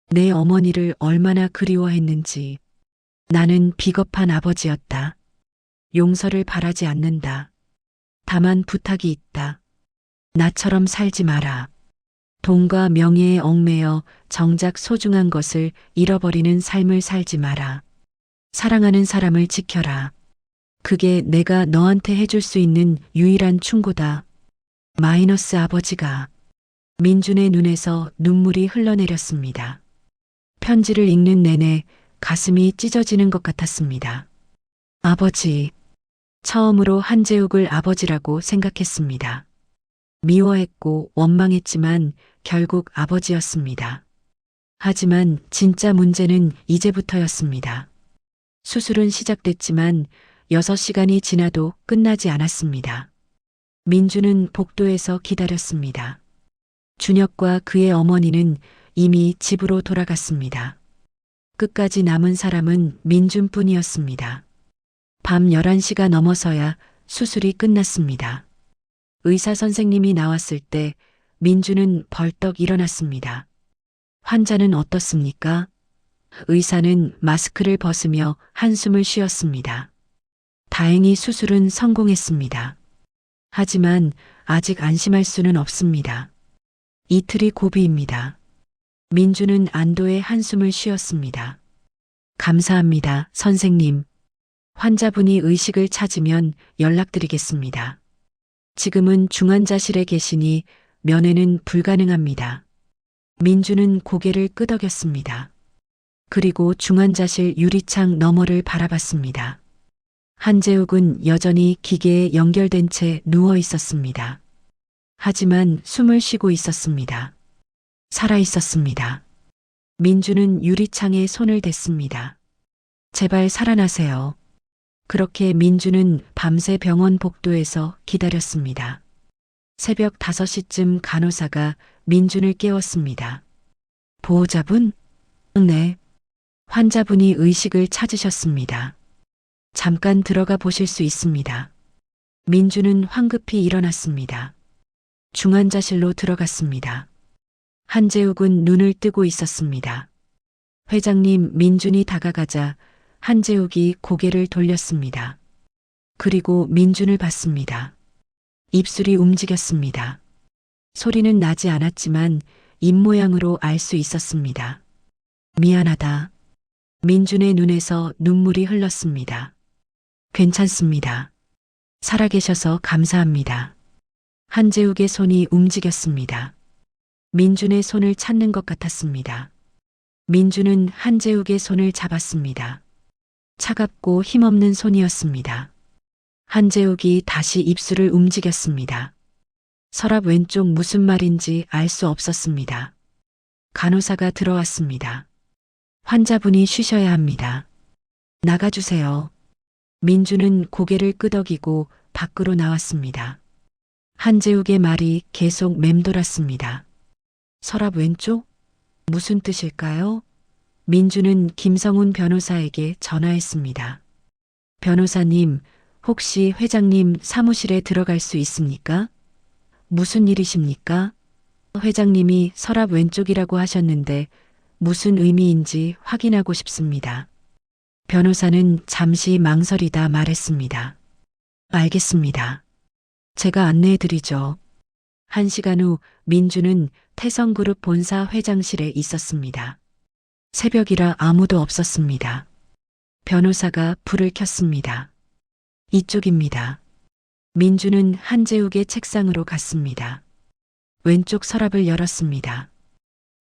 내 어머니를 얼마나 그리워했는지. 나는 비겁한 아버지였다. 용서를 바라지 않는다. 다만 부탁이 있다. 나처럼 살지 마라. 돈과 명예에 얽매여 정작 소중한 것을 잃어버리는 삶을 살지 마라. 사랑하는 사람을 지켜라. 그게 내가 너한테 해줄 수 있는 유일한 충고다. 마이너스 아버지가. 민준의 눈에서 눈물이 흘러내렸습니다. 편지를 읽는 내내 가슴이 찢어지는 것 같았습니다. 아버지. 처음으로 한재욱을 아버지라고 생각했습니다. 미워했고 원망했지만 결국 아버지였습니다. 하지만 진짜 문제는 이제부터였습니다. 수술은 시작됐지만 6시간이 지나도 끝나지 않았습니다. 민주는 복도에서 기다렸습니다. 준혁과 그의 어머니는 이미 집으로 돌아갔습니다. 끝까지 남은 사람은 민준뿐이었습니다. 밤 11시가 넘어서야 수술이 끝났습니다. 의사 선생님이 나왔을 때 민주는 벌떡 일어났습니다. 환자는 어떻습니까? 의사는 마스크를 벗으며 한숨을 쉬었습니다. 다행히 수술은 성공했습니다. 하지만 아직 안심할 수는 없습니다. 이틀이 고비입니다. 민주는 안도의 한숨을 쉬었습니다. 감사합니다, 선생님. 환자분이 의식을 찾으면 연락드리겠습니다. 지금은 중환자실에 계시니 면회는 불가능합니다. 민주는 고개를 끄덕였습니다. 그리고 중환자실 유리창 너머를 바라봤습니다. 한재욱은 여전히 기계에 연결된 채 누워 있었습니다. 하지만 숨을 쉬고 있었습니다. 살아 있었습니다. 민주는 유리창에 손을 댔습니다. 제발 살아나세요. 그렇게 민주는 밤새 병원 복도에서 기다렸습니다. 새벽 5시쯤 간호사가 민준을 깨웠습니다. 보호자분? 네. 환자분이 의식을 찾으셨습니다. 잠깐 들어가 보실 수 있습니다. 민주는 황급히 일어났습니다. 중환자실로 들어갔습니다. 한재욱은 눈을 뜨고 있었습니다. 회장님, 민준이 다가가자 한재욱이 고개를 돌렸습니다. 그리고 민준을 봤습니다. 입술이 움직였습니다. 소리는 나지 않았지만 입모양으로 알 수 있었습니다. 미안하다. 민준의 눈에서 눈물이 흘렀습니다. 괜찮습니다. 살아계셔서 감사합니다. 한재욱의 손이 움직였습니다. 민준의 손을 찾는 것 같았습니다. 민준은 한재욱의 손을 잡았습니다. 차갑고 힘없는 손이었습니다. 한재욱이 다시 입술을 움직였습니다. 서랍 왼쪽 무슨 말인지 알 수 없었습니다. 간호사가 들어왔습니다. 환자분이 쉬셔야 합니다. 나가주세요. 민주는 고개를 끄덕이고 밖으로 나왔습니다. 한재욱의 말이 계속 맴돌았습니다. 서랍 왼쪽? 무슨 뜻일까요? 민주는 김성훈 변호사에게 전화했습니다. 변호사님, 혹시 회장님 사무실에 들어갈 수 있습니까? 무슨 일이십니까? 회장님이 서랍 왼쪽이라고 하셨는데 무슨 의미인지 확인하고 싶습니다. 변호사는 잠시 망설이다 말했습니다. 알겠습니다. 제가 안내해 드리죠. 1시간 후 민주는 태성그룹 본사 회장실에 있었습니다. 새벽이라 아무도 없었습니다. 변호사가 불을 켰습니다. 이쪽입니다. 민주는 한재욱의 책상으로 갔습니다. 왼쪽 서랍을 열었습니다.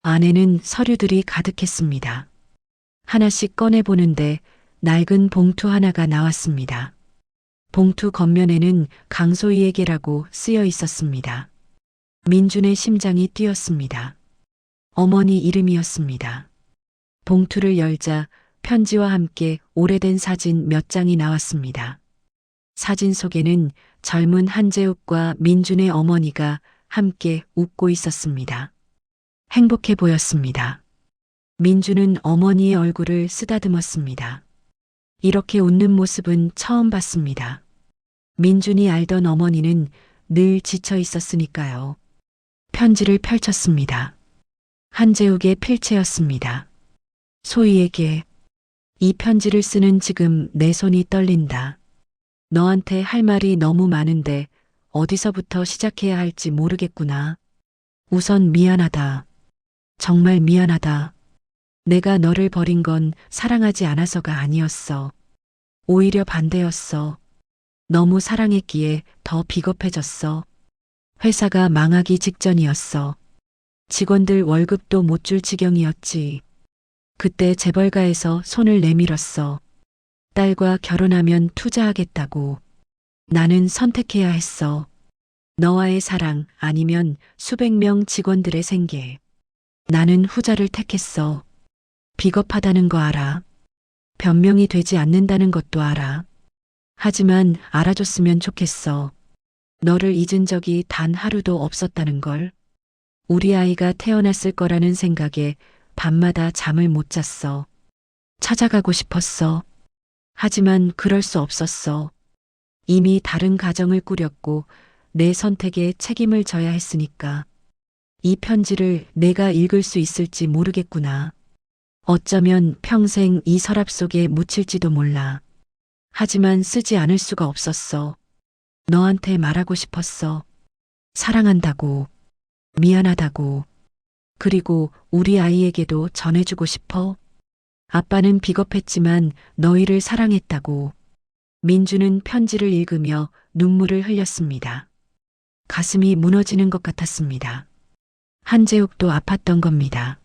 안에는 서류들이 가득했습니다. 하나씩 꺼내보는데 낡은 봉투 하나가 나왔습니다. 봉투 겉면에는 강소희에게라고 쓰여 있었습니다. 민준의 심장이 뛰었습니다. 어머니 이름이었습니다. 봉투를 열자 편지와 함께 오래된 사진 몇 장이 나왔습니다. 사진 속에는 젊은 한재욱과 민준의 어머니가 함께 웃고 있었습니다. 행복해 보였습니다. 민준은 어머니의 얼굴을 쓰다듬었습니다. 이렇게 웃는 모습은 처음 봤습니다. 민준이 알던 어머니는 늘 지쳐 있었으니까요. 편지를 펼쳤습니다. 한재욱의 필체였습니다. 소희에게 이 편지를 쓰는 지금 내 손이 떨린다. 너한테 할 말이 너무 많은데 어디서부터 시작해야 할지 모르겠구나. 우선 미안하다. 정말 미안하다. 내가 너를 버린 건 사랑하지 않아서가 아니었어. 오히려 반대였어. 너무 사랑했기에 더 비겁해졌어. 회사가 망하기 직전이었어. 직원들 월급도 못 줄 지경이었지. 그때 재벌가에서 손을 내밀었어. 딸과 결혼하면 투자하겠다고. 나는 선택해야 했어. 너와의 사랑 아니면 수백 명 직원들의 생계. 나는 후자를 택했어. 비겁하다는 거 알아. 변명이 되지 않는다는 것도 알아. 하지만 알아줬으면 좋겠어. 너를 잊은 적이 단 하루도 없었다는 걸. 우리 아이가 태어났을 거라는 생각에 밤마다 잠을 못 잤어. 찾아가고 싶었어. 하지만 그럴 수 없었어. 이미 다른 가정을 꾸렸고 내 선택에 책임을 져야 했으니까. 이 편지를 내가 읽을 수 있을지 모르겠구나. 어쩌면 평생 이 서랍 속에 묻힐지도 몰라. 하지만 쓰지 않을 수가 없었어. 너한테 말하고 싶었어. 사랑한다고. 미안하다고. 그리고 우리 아이에게도 전해주고 싶어. 아빠는 비겁했지만 너희를 사랑했다고. 민주는 편지를 읽으며 눈물을 흘렸습니다. 가슴이 무너지는 것 같았습니다. 한재욱도 아팠던 겁니다.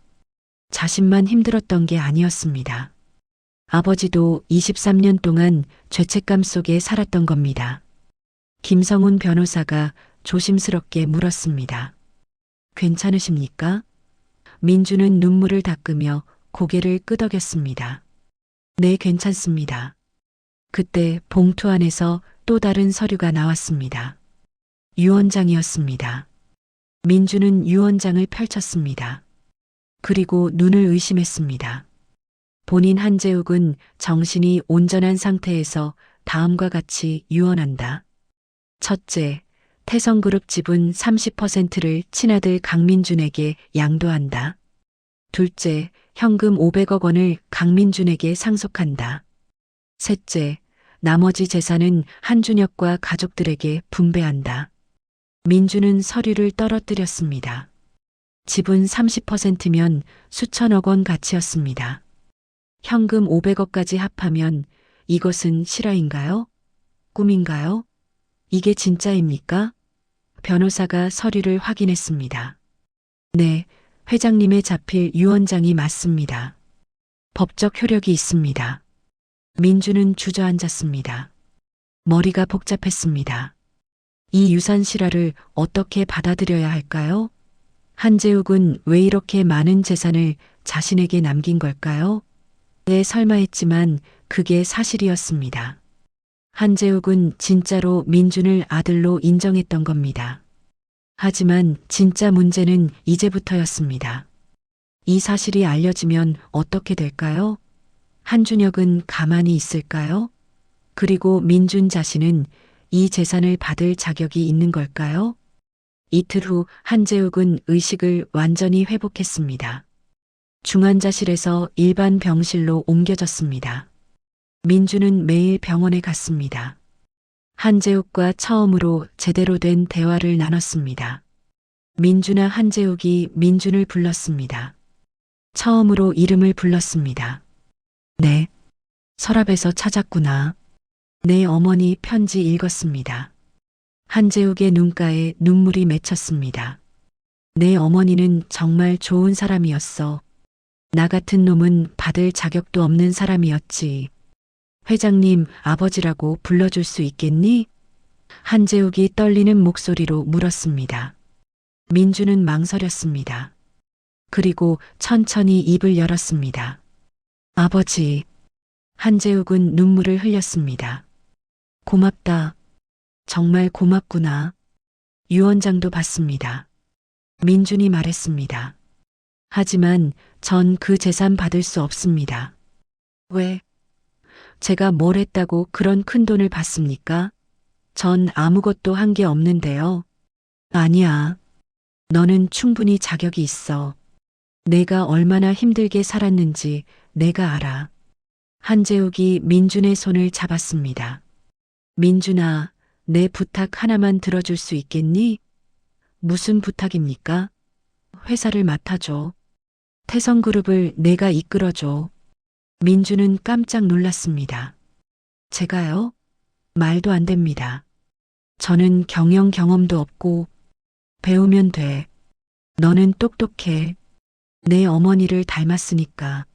자신만 힘들었던 게 아니었습니다. 아버지도 23년 동안 죄책감 속에 살았던 겁니다. 김성훈 변호사가 조심스럽게 물었습니다. 괜찮으십니까? 민주는 눈물을 닦으며 고개를 끄덕였습니다. 네, 괜찮습니다. 그때 봉투 안에서 또 다른 서류가 나왔습니다. 유언장이었습니다. 민주는 유언장을 펼쳤습니다. 그리고 눈을 의심했습니다. 본인 한재욱은 정신이 온전한 상태에서 다음과 같이 유언한다. 첫째, 태성그룹 지분 30%를 친아들 강민준에게 양도한다. 둘째, 현금 500억 원을 강민준에게 상속한다. 셋째, 나머지 재산은 한준혁과 가족들에게 분배한다. 민주는 서류를 떨어뜨렸습니다. 지분 30%면 수천억 원 가치였습니다. 현금 500억까지 합하면 이것은 실화인가요? 꿈인가요? 이게 진짜입니까? 변호사가 서류를 확인했습니다. 네, 회장님의 자필 유언장이 맞습니다. 법적 효력이 있습니다. 민주는 주저앉았습니다. 머리가 복잡했습니다. 이 유산 실화를 어떻게 받아들여야 할까요? 한재욱은 왜 이렇게 많은 재산을 자신에게 남긴 걸까요? 네, 설마 했지만 그게 사실이었습니다. 한재욱은 진짜로 민준을 아들로 인정했던 겁니다. 하지만 진짜 문제는 이제부터였습니다. 이 사실이 알려지면 어떻게 될까요? 한준혁은 가만히 있을까요? 그리고 민준 자신은 이 재산을 받을 자격이 있는 걸까요? 이틀 후 한재욱은 의식을 완전히 회복했습니다. 중환자실에서 일반 병실로 옮겨졌습니다. 민주는 매일 병원에 갔습니다. 한재욱과 처음으로 제대로 된 대화를 나눴습니다. 민주나 한재욱이 민준을 불렀습니다. 처음으로 이름을 불렀습니다. 네, 서랍에서 찾았구나. 내 어머니 편지 읽었습니다. 한재욱의 눈가에 눈물이 맺혔습니다. 내 어머니는 정말 좋은 사람이었어. 나 같은 놈은 받을 자격도 없는 사람이었지. 회장님, 아버지라고 불러줄 수 있겠니? 한재욱이 떨리는 목소리로 물었습니다. 민주는 망설였습니다. 그리고 천천히 입을 열었습니다. 아버지. 한재욱은 눈물을 흘렸습니다. 고맙다. 정말 고맙구나. 유언장도 받습니다. 민준이 말했습니다. 하지만 전 그 재산 받을 수 없습니다. 왜? 제가 뭘 했다고 그런 큰 돈을 받습니까? 전 아무것도 한 게 없는데요. 아니야. 너는 충분히 자격이 있어. 내가 얼마나 힘들게 살았는지 내가 알아. 한재욱이 민준의 손을 잡았습니다. 민준아, 내 부탁 하나만 들어줄 수 있겠니? 무슨 부탁입니까? 회사를 맡아줘. 태성그룹을 내가 이끌어줘. 민주는 깜짝 놀랐습니다. 제가요? 말도 안 됩니다. 저는 경영 경험도 없고 배우면 돼. 너는 똑똑해. 내 어머니를 닮았으니까.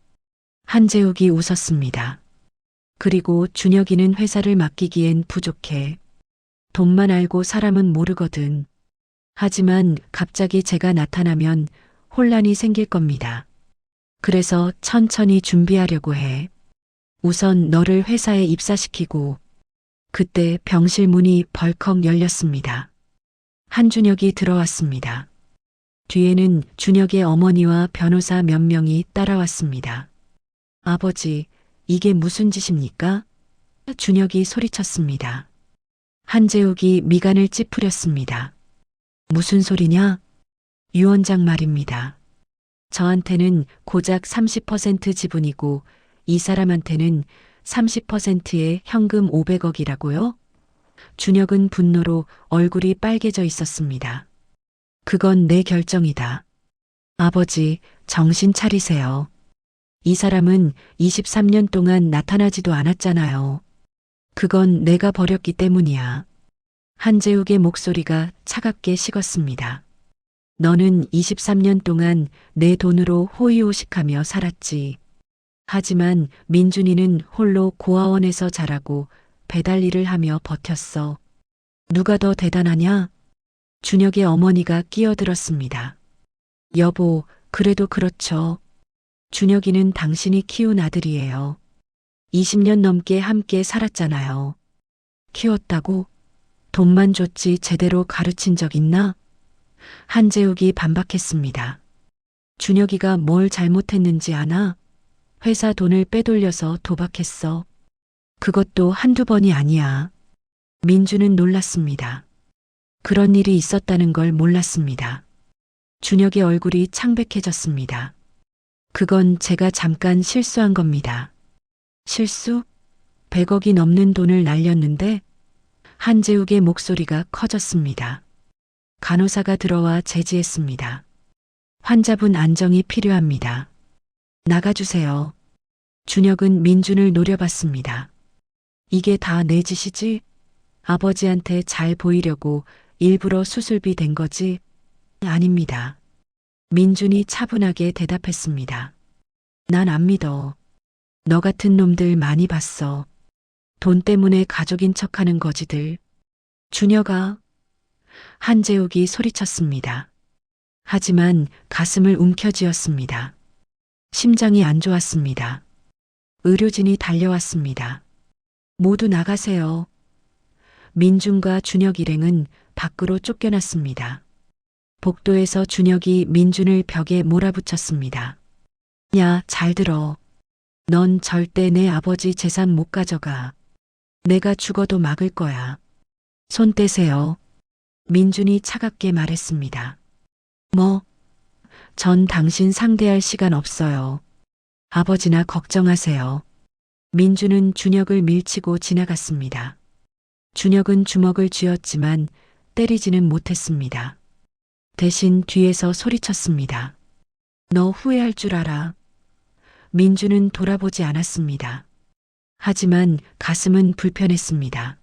한재욱이 웃었습니다. 그리고 준혁이는 회사를 맡기기엔 부족해. 돈만 알고 사람은 모르거든. 하지만 갑자기 제가 나타나면 혼란이 생길 겁니다. 그래서 천천히 준비하려고 해. 우선 너를 회사에 입사시키고 그때 병실 문이 벌컥 열렸습니다. 한준혁이 들어왔습니다. 뒤에는 준혁의 어머니와 변호사 몇 명이 따라왔습니다. 아버지, 이게 무슨 짓입니까? 준혁이 소리쳤습니다. 한재욱이 미간을 찌푸렸습니다. 무슨 소리냐? 유 원장 말입니다. 저한테는 고작 30% 지분이고 이 사람한테는 30%의 현금 500억이라고요? 준혁은 분노로 얼굴이 빨개져 있었습니다. 그건 내 결정이다. 아버지, 정신 차리세요. 이 사람은 23년 동안 나타나지도 않았잖아요. 그건 내가 버렸기 때문이야. 한재욱의 목소리가 차갑게 식었습니다. 너는 23년 동안 내 돈으로 호의호식하며 살았지. 하지만 민준이는 홀로 고아원에서 자라고 배달 일을 하며 버텼어. 누가 더 대단하냐? 준혁의 어머니가 끼어들었습니다. 여보, 그래도 그렇죠. 준혁이는 당신이 키운 아들이에요. 20년 넘게 함께 살았잖아요. 키웠다고? 돈만 줬지 제대로 가르친 적 있나? 한재욱이 반박했습니다. 준혁이가 뭘 잘못했는지 아나? 회사 돈을 빼돌려서 도박했어. 그것도 한두 번이 아니야. 민주는 놀랐습니다. 그런 일이 있었다는 걸 몰랐습니다. 준혁의 얼굴이 창백해졌습니다. 그건 제가 잠깐 실수한 겁니다. 실수? 100억이 넘는 돈을 날렸는데? 한재욱의 목소리가 커졌습니다. 간호사가 들어와 제지했습니다. 환자분 안정이 필요합니다. 나가주세요. 준혁은 민준을 노려봤습니다. 이게 다 내 짓이지? 아버지한테 잘 보이려고 일부러 수술비 댄 거지? 아닙니다. 민준이 차분하게 대답했습니다. 난 안 믿어. 너 같은 놈들 많이 봤어. 돈 때문에 가족인 척하는 거지들. 준혁아. 한재욱이 소리쳤습니다. 하지만 가슴을 움켜쥐었습니다. 심장이 안 좋았습니다. 의료진이 달려왔습니다. 모두 나가세요. 민준과 준혁 일행은 밖으로 쫓겨났습니다. 복도에서 준혁이 민준을 벽에 몰아붙였습니다. 야, 잘 들어. 넌 절대 내 아버지 재산 못 가져가. 내가 죽어도 막을 거야. 손 떼세요. 민준이 차갑게 말했습니다. 뭐? 전 당신 상대할 시간 없어요. 아버지나 걱정하세요. 민준은 준혁을 밀치고 지나갔습니다. 준혁은 주먹을 쥐었지만 때리지는 못했습니다. 대신 뒤에서 소리쳤습니다. 너 후회할 줄 알아. 민준은 돌아보지 않았습니다. 하지만 가슴은 불편했습니다.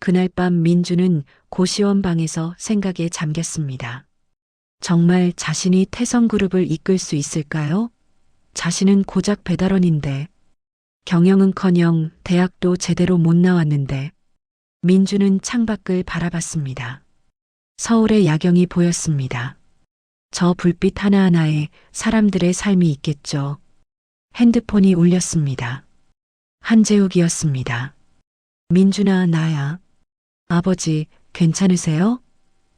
그날 밤 민준은 고시원 방에서 생각에 잠겼습니다. 정말 자신이 태성그룹을 이끌 수 있을까요? 자신은 고작 배달원인데, 경영은커녕 대학도 제대로 못 나왔는데, 민준은 창밖을 바라봤습니다. 서울의 야경이 보였습니다. 저 불빛 하나하나에 사람들의 삶이 있겠죠. 핸드폰이 울렸습니다. 한재욱이었습니다. 민준아, 나야. 아버지, 괜찮으세요?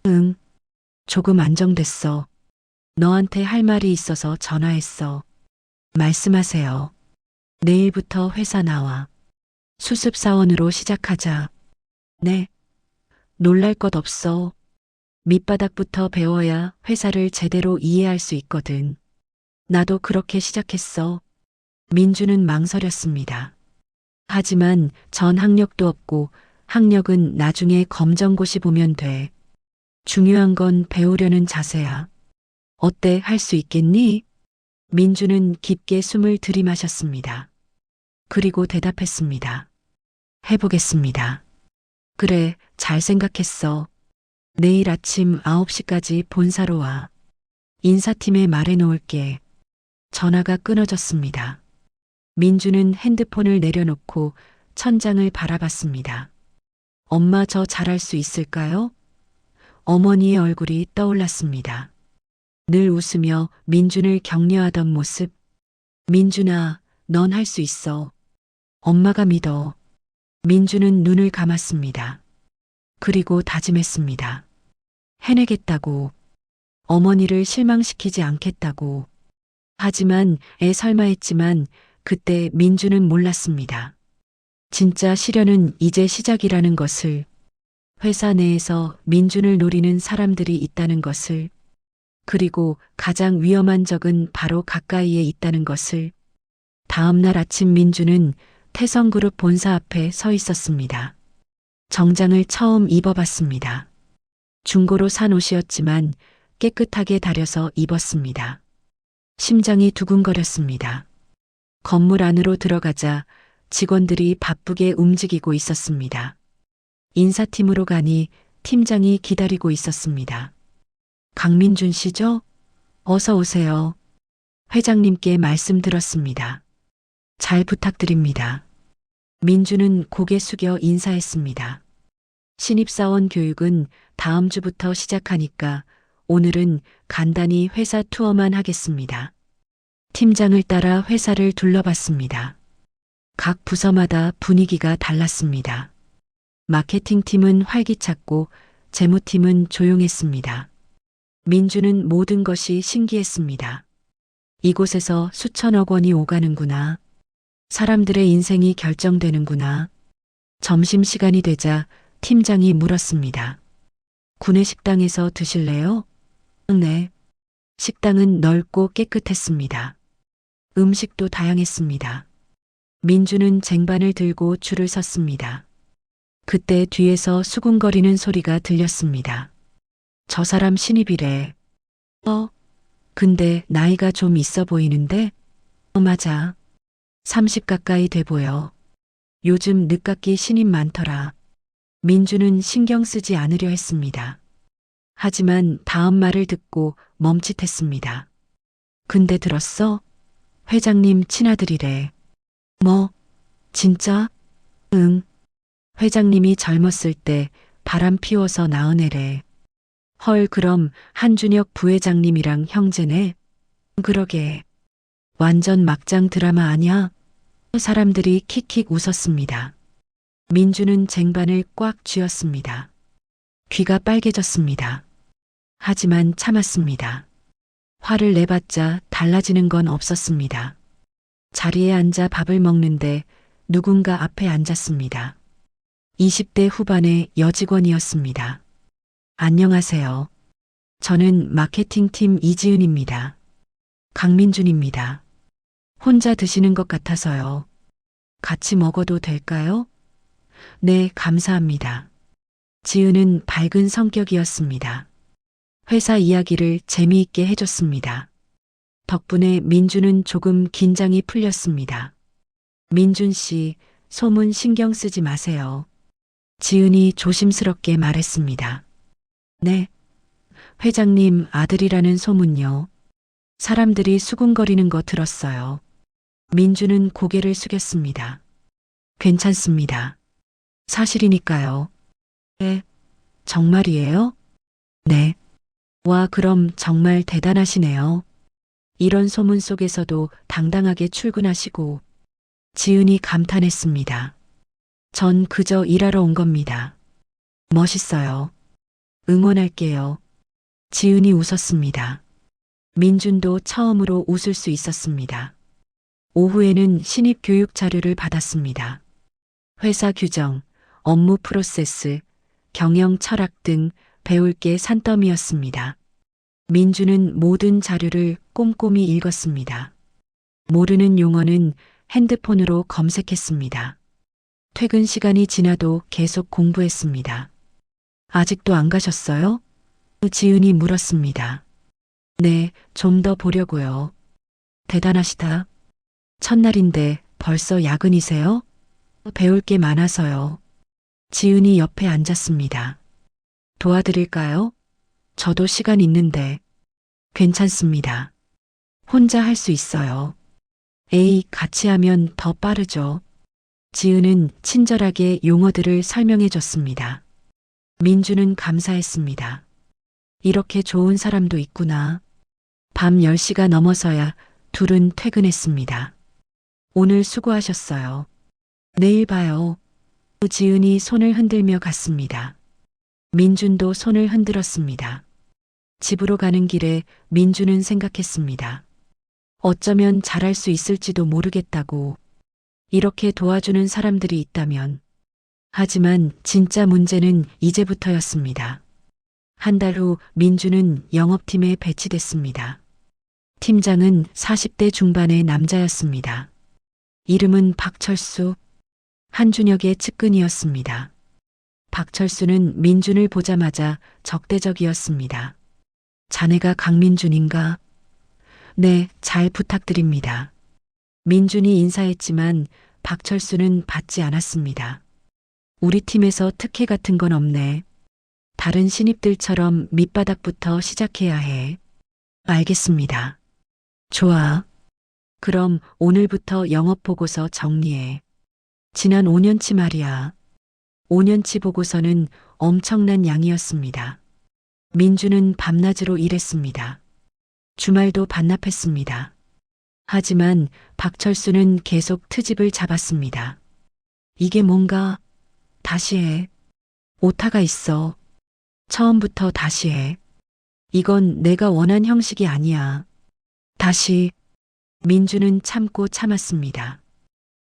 응. 조금 안정됐어. 너한테 할 말이 있어서 전화했어. 말씀하세요. 내일부터 회사 나와. 수습사원으로 시작하자. 네. 놀랄 것 없어. 밑바닥부터 배워야 회사를 제대로 이해할 수 있거든. 나도 그렇게 시작했어. 민주는 망설였습니다. 하지만 전 학력도 없고 학력은 나중에 검정고시 보면 돼. 중요한 건 배우려는 자세야. 어때, 할 수 있겠니? 민주는 깊게 숨을 들이마셨습니다. 그리고 대답했습니다. 해보겠습니다. 그래, 잘 생각했어. 내일 아침 9시까지 본사로 와. 인사팀에 말해놓을게. 전화가 끊어졌습니다. 민주는 핸드폰을 내려놓고 천장을 바라봤습니다. 엄마 저 잘할 수 있을까요? 어머니의 얼굴이 떠올랐습니다. 늘 웃으며 민준을 격려하던 모습. 민준아, 넌 할 수 있어. 엄마가 믿어. 민준은 눈을 감았습니다. 그리고 다짐했습니다. 해내겠다고. 어머니를 실망시키지 않겠다고. 하지만 설마 했지만 그때 민준은 몰랐습니다. 진짜 시련은 이제 시작이라는 것을, 회사 내에서 민준을 노리는 사람들이 있다는 것을, 그리고 가장 위험한 적은 바로 가까이에 있다는 것을. 다음 날 아침 민준은 태성그룹 본사 앞에 서 있었습니다. 정장을 처음 입어봤습니다. 중고로 산 옷이었지만 깨끗하게 다려서 입었습니다. 심장이 두근거렸습니다. 건물 안으로 들어가자 직원들이 바쁘게 움직이고 있었습니다. 인사팀으로 가니 팀장이 기다리고 있었습니다. 강민준 씨죠? 어서 오세요. 회장님께 말씀 들었습니다. 잘 부탁드립니다. 민준은 고개 숙여 인사했습니다. 신입사원 교육은 다음 주부터 시작하니까 오늘은 간단히 회사 투어만 하겠습니다. 팀장을 따라 회사를 둘러봤습니다. 각 부서마다 분위기가 달랐습니다. 마케팅팀은 활기찼고 재무팀은 조용했습니다. 민주는 모든 것이 신기했습니다. 이곳에서 수천억 원이 오가는구나. 사람들의 인생이 결정되는구나. 점심시간이 되자 팀장이 물었습니다. 구내식당에서 드실래요? 네. 식당은 넓고 깨끗했습니다. 음식도 다양했습니다. 민주는 쟁반을 들고 줄을 섰습니다. 그때 뒤에서 수군거리는 소리가 들렸습니다. 저 사람 신입이래. 근데 나이가 좀 있어 보이는데? 맞아. 30 가까이 돼 보여. 요즘 늦깎이 신입 많더라. 민주는 신경 쓰지 않으려 했습니다. 하지만 다음 말을 듣고 멈칫했습니다. 근데 들었어? 회장님 친아들이래. 뭐? 진짜? 응. 회장님이 젊었을 때 바람 피워서 낳은 애래. 헐, 그럼 한준혁 부회장님이랑 형제네? 그러게. 완전 막장 드라마 아냐? 사람들이 킥킥 웃었습니다. 민주는 쟁반을 꽉 쥐었습니다. 귀가 빨개졌습니다. 하지만 참았습니다. 화를 내봤자 달라지는 건 없었습니다. 자리에 앉아 밥을 먹는데 누군가 앞에 앉았습니다. 20대 후반의 여직원이었습니다. 안녕하세요. 저는 마케팅팀 이지은입니다. 강민준입니다. 혼자 드시는 것 같아서요. 같이 먹어도 될까요? 네, 감사합니다. 지은은 밝은 성격이었습니다. 회사 이야기를 재미있게 해줬습니다. 덕분에 민준은 조금 긴장이 풀렸습니다. 민준 씨, 소문 신경 쓰지 마세요. 지은이 조심스럽게 말했습니다. 네. 회장님 아들이라는 소문요. 사람들이 수군거리는 거 들었어요. 민주는 고개를 숙였습니다. 괜찮습니다. 사실이니까요. 네. 정말이에요? 네. 와, 그럼 정말 대단하시네요. 이런 소문 속에서도 당당하게 출근하시고. 지은이 감탄했습니다. 전 그저 일하러 온 겁니다. 멋있어요. 응원할게요. 지은이 웃었습니다. 민준도 처음으로 웃을 수 있었습니다. 오후에는 신입 교육 자료를 받았습니다. 회사 규정, 업무 프로세스, 경영 철학 등 배울 게 산더미였습니다. 민주는 모든 자료를 꼼꼼히 읽었습니다. 모르는 용어는 핸드폰으로 검색했습니다. 퇴근 시간이 지나도 계속 공부했습니다. 아직도 안 가셨어요? 지은이 물었습니다. 네, 좀 더 보려고요. 대단하시다. 첫날인데 벌써 야근이세요? 배울 게 많아서요. 지은이 옆에 앉았습니다. 도와드릴까요? 저도 시간 있는데. 괜찮습니다. 혼자 할 수 있어요. 에이, 같이 하면 더 빠르죠. 지은은 친절하게 용어들을 설명해 줬습니다. 민주는 감사했습니다. 이렇게 좋은 사람도 있구나. 밤 10시가 넘어서야 둘은 퇴근했습니다. 오늘 수고하셨어요. 내일 봐요. 지은이 손을 흔들며 갔습니다. 민준도 손을 흔들었습니다. 집으로 가는 길에 민준은 생각했습니다. 어쩌면 잘할 수 있을지도 모르겠다고. 이렇게 도와주는 사람들이 있다면. 하지만 진짜 문제는 이제부터였습니다. 한 달 후 민준은 영업팀에 배치됐습니다. 팀장은 40대 중반의 남자였습니다. 이름은 박철수, 한준혁의 측근이었습니다. 박철수는 민준을 보자마자 적대적이었습니다. 자네가 강민준인가? 네, 잘 부탁드립니다. 민준이 인사했지만 박철수는 받지 않았습니다. 우리 팀에서 특혜 같은 건 없네. 다른 신입들처럼 밑바닥부터 시작해야 해. 알겠습니다. 좋아. 그럼 오늘부터 영업보고서 정리해. 지난 5년치 말이야. 5년치 보고서는 엄청난 양이었습니다. 민주는 밤낮으로 일했습니다. 주말도 반납했습니다. 하지만 박철수는 계속 트집을 잡았습니다. 이게 뭔가? 다시 해. 오타가 있어. 처음부터 다시 해. 이건 내가 원한 형식이 아니야. 다시. 민주는 참고 참았습니다.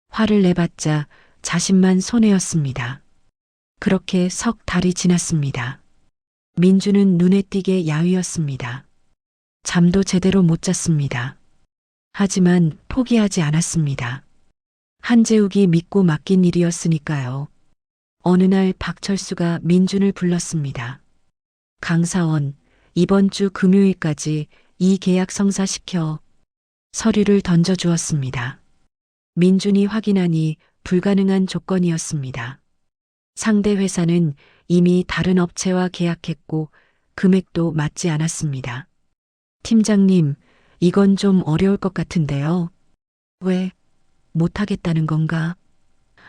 화를 내봤자 자신만 손해였습니다. 그렇게 석 달이 지났습니다. 민주는 눈에 띄게 야위었습니다. 잠도 제대로 못 잤습니다. 하지만 포기하지 않았습니다. 한재욱이 믿고 맡긴 일이었으니까요. 어느 날 박철수가 민준을 불렀습니다. 강사원, 이번 주 금요일까지 이 계약 성사시켜. 서류를 던져주었습니다. 민준이 확인하니 불가능한 조건이었습니다. 상대 회사는 이미 다른 업체와 계약했고 금액도 맞지 않았습니다. 팀장님, 이건 좀 어려울 것 같은데요. 왜? 못하겠다는 건가?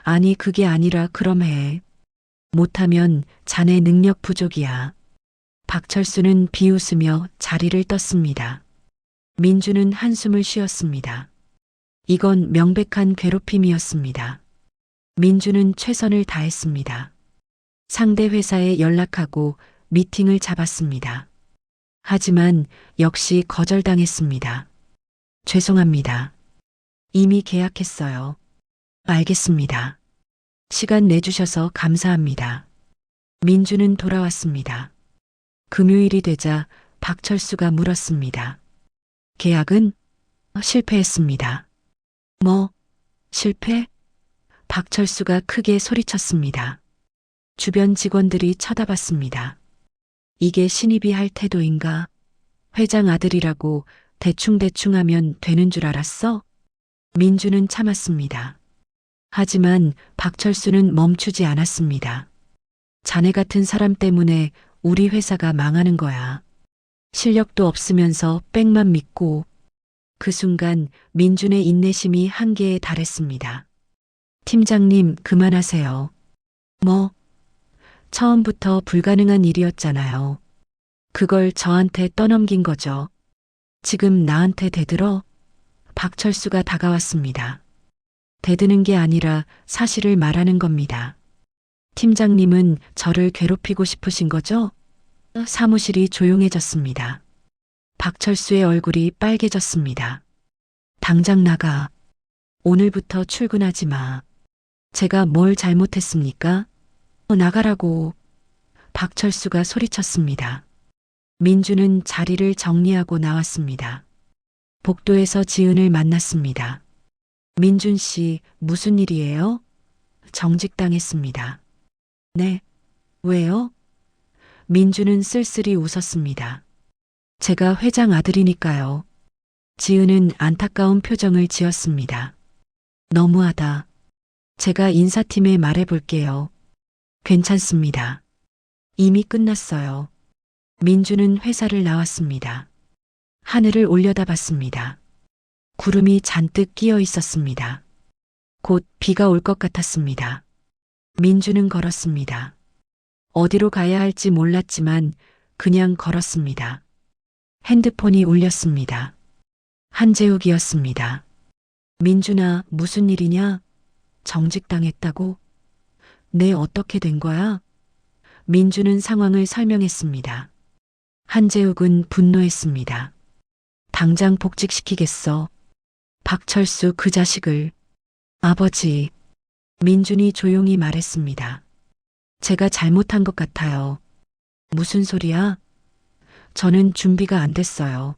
아니, 그게 아니라 그럼 해. 못하면 자네 능력 부족이야. 박철수는 비웃으며 자리를 떴습니다. 민주는 한숨을 쉬었습니다. 이건 명백한 괴롭힘이었습니다. 민주는 최선을 다했습니다. 상대 회사에 연락하고 미팅을 잡았습니다. 하지만 역시 거절당했습니다. 죄송합니다. 이미 계약했어요. 알겠습니다. 시간 내주셔서 감사합니다. 민주는 돌아왔습니다. 금요일이 되자 박철수가 물었습니다. 계약은? 실패했습니다. 뭐? 실패? 박철수가 크게 소리쳤습니다. 주변 직원들이 쳐다봤습니다. 이게 신입이 할 태도인가? 회장 아들이라고 대충대충 하면 되는 줄 알았어? 민주는 참았습니다. 하지만 박철수는 멈추지 않았습니다. 자네 같은 사람 때문에 우리 회사가 망하는 거야. 실력도 없으면서 백만 믿고. 그 순간 민준의 인내심이 한계에 달했습니다. 팀장님, 그만하세요. 뭐? 처음부터 불가능한 일이었잖아요. 그걸 저한테 떠넘긴 거죠. 지금 나한테 대들어? 박철수가 다가왔습니다. 대드는 게 아니라 사실을 말하는 겁니다. 팀장님은 저를 괴롭히고 싶으신 거죠? 사무실이 조용해졌습니다. 박철수의 얼굴이 빨개졌습니다. 당장 나가. 오늘부터 출근하지 마. 제가 뭘 잘못했습니까? 나가라고. 박철수가 소리쳤습니다. 민주는 자리를 정리하고 나왔습니다. 복도에서 지은을 만났습니다. 민준 씨, 무슨 일이에요? 정직당했습니다. 네. 왜요? 민주는 쓸쓸히 웃었습니다. 제가 회장 아들이니까요. 지은은 안타까운 표정을 지었습니다. 너무하다. 제가 인사팀에 말해볼게요. 괜찮습니다. 이미 끝났어요. 민주는 회사를 나왔습니다. 하늘을 올려다봤습니다. 구름이 잔뜩 끼어 있었습니다. 곧 비가 올 것 같았습니다. 민주는 걸었습니다. 어디로 가야 할지 몰랐지만 그냥 걸었습니다. 핸드폰이 울렸습니다. 한재욱이었습니다. 민준아, 무슨 일이냐? 정직당했다고? 네, 어떻게 된 거야? 민주는 상황을 설명했습니다. 한재욱은 분노했습니다. 당장 복직시키겠어. 박철수 그 자식을. 아버지. 민준이 조용히 말했습니다. 제가 잘못한 것 같아요. 무슨 소리야? 저는 준비가 안 됐어요.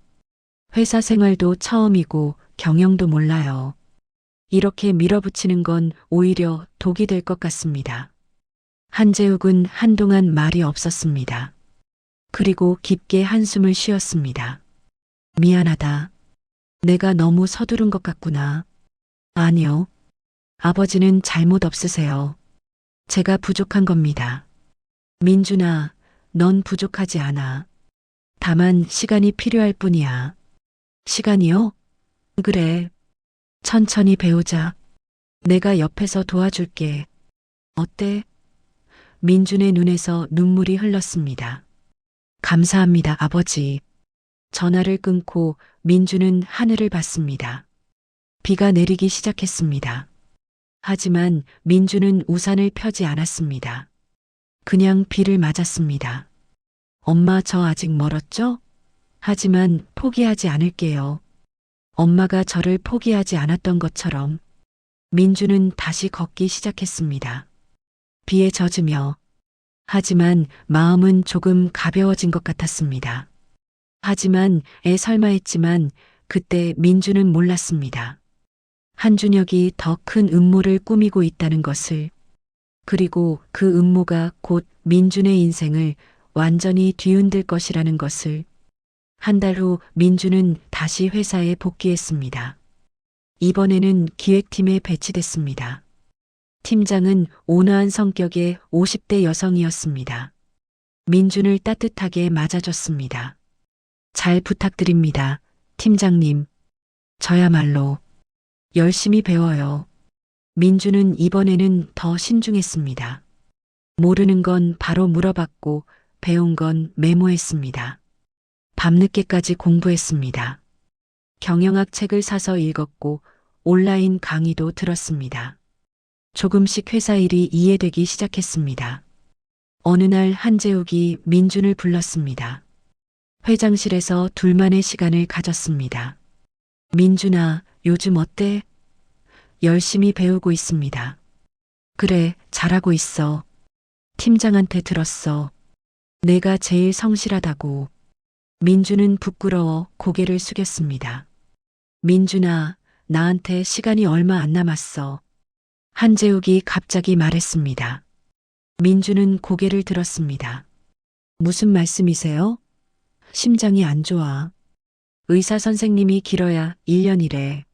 회사 생활도 처음이고 경영도 몰라요. 이렇게 밀어붙이는 건 오히려 독이 될 것 같습니다. 한재욱은 한동안 말이 없었습니다. 그리고 깊게 한숨을 쉬었습니다. 미안하다. 내가 너무 서두른 것 같구나. 아니요. 아버지는 잘못 없으세요. 제가 부족한 겁니다. 민준아, 넌 부족하지 않아. 다만 시간이 필요할 뿐이야. 시간이요? 그래. 천천히 배우자. 내가 옆에서 도와줄게. 어때? 민준의 눈에서 눈물이 흘렀습니다. 감사합니다, 아버지. 전화를 끊고 민준은 하늘을 봤습니다. 비가 내리기 시작했습니다. 하지만 민준은 우산을 펴지 않았습니다. 그냥 비를 맞았습니다. 엄마, 저 아직 멀었죠? 하지만 포기하지 않을게요. 엄마가 저를 포기하지 않았던 것처럼 민준은 다시 걷기 시작했습니다. 비에 젖으며. 하지만 마음은 조금 가벼워진 것 같았습니다. 하지만 설마 했지만 그때 민준은 몰랐습니다. 한준혁이 더 큰 음모를 꾸미고 있다는 것을. 그리고 그 음모가 곧 민준의 인생을 완전히 뒤흔들 것이라는 것을. 한 달 후 민준은 다시 회사에 복귀했습니다. 이번에는 기획팀에 배치됐습니다. 팀장은 온화한 성격의 50대 여성이었습니다. 민준을 따뜻하게 맞아줬습니다. 잘 부탁드립니다, 팀장님. 저야말로 열심히 배워요. 민준은 이번에는 더 신중했습니다. 모르는 건 바로 물어봤고 배운 건 메모했습니다. 밤늦게까지 공부했습니다. 경영학 책을 사서 읽었고 온라인 강의도 들었습니다. 조금씩 회사 일이 이해되기 시작했습니다. 어느 날 한재욱이 민준을 불렀습니다. 회장실에서 둘만의 시간을 가졌습니다. 민준아, 요즘 어때? 열심히 배우고 있습니다. 그래, 잘하고 있어. 팀장한테 들었어. 내가 제일 성실하다고. 민준은 부끄러워 고개를 숙였습니다. 민준아, 나한테 시간이 얼마 안 남았어. 한재욱이 갑자기 말했습니다. 민준은 고개를 들었습니다. 무슨 말씀이세요? 심장이 안 좋아. 의사 선생님이 길어야 1년이래.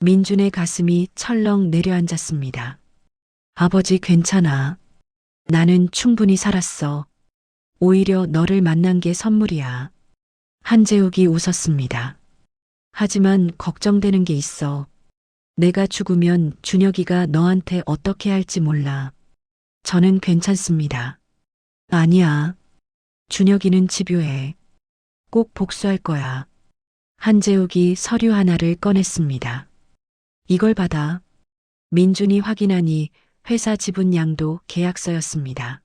민준의 가슴이 철렁 내려앉았습니다. 아버지, 괜찮아. 나는 충분히 살았어. 오히려 너를 만난 게 선물이야. 한재욱이 웃었습니다. 하지만 걱정되는 게 있어. 내가 죽으면 준혁이가 너한테 어떻게 할지 몰라. 저는 괜찮습니다. 아니야. 준혁이는 집요해. 꼭 복수할 거야. 한재욱이 서류 하나를 꺼냈습니다. 이걸 받아. 민준이 확인하니 회사 지분양도 계약서였습니다.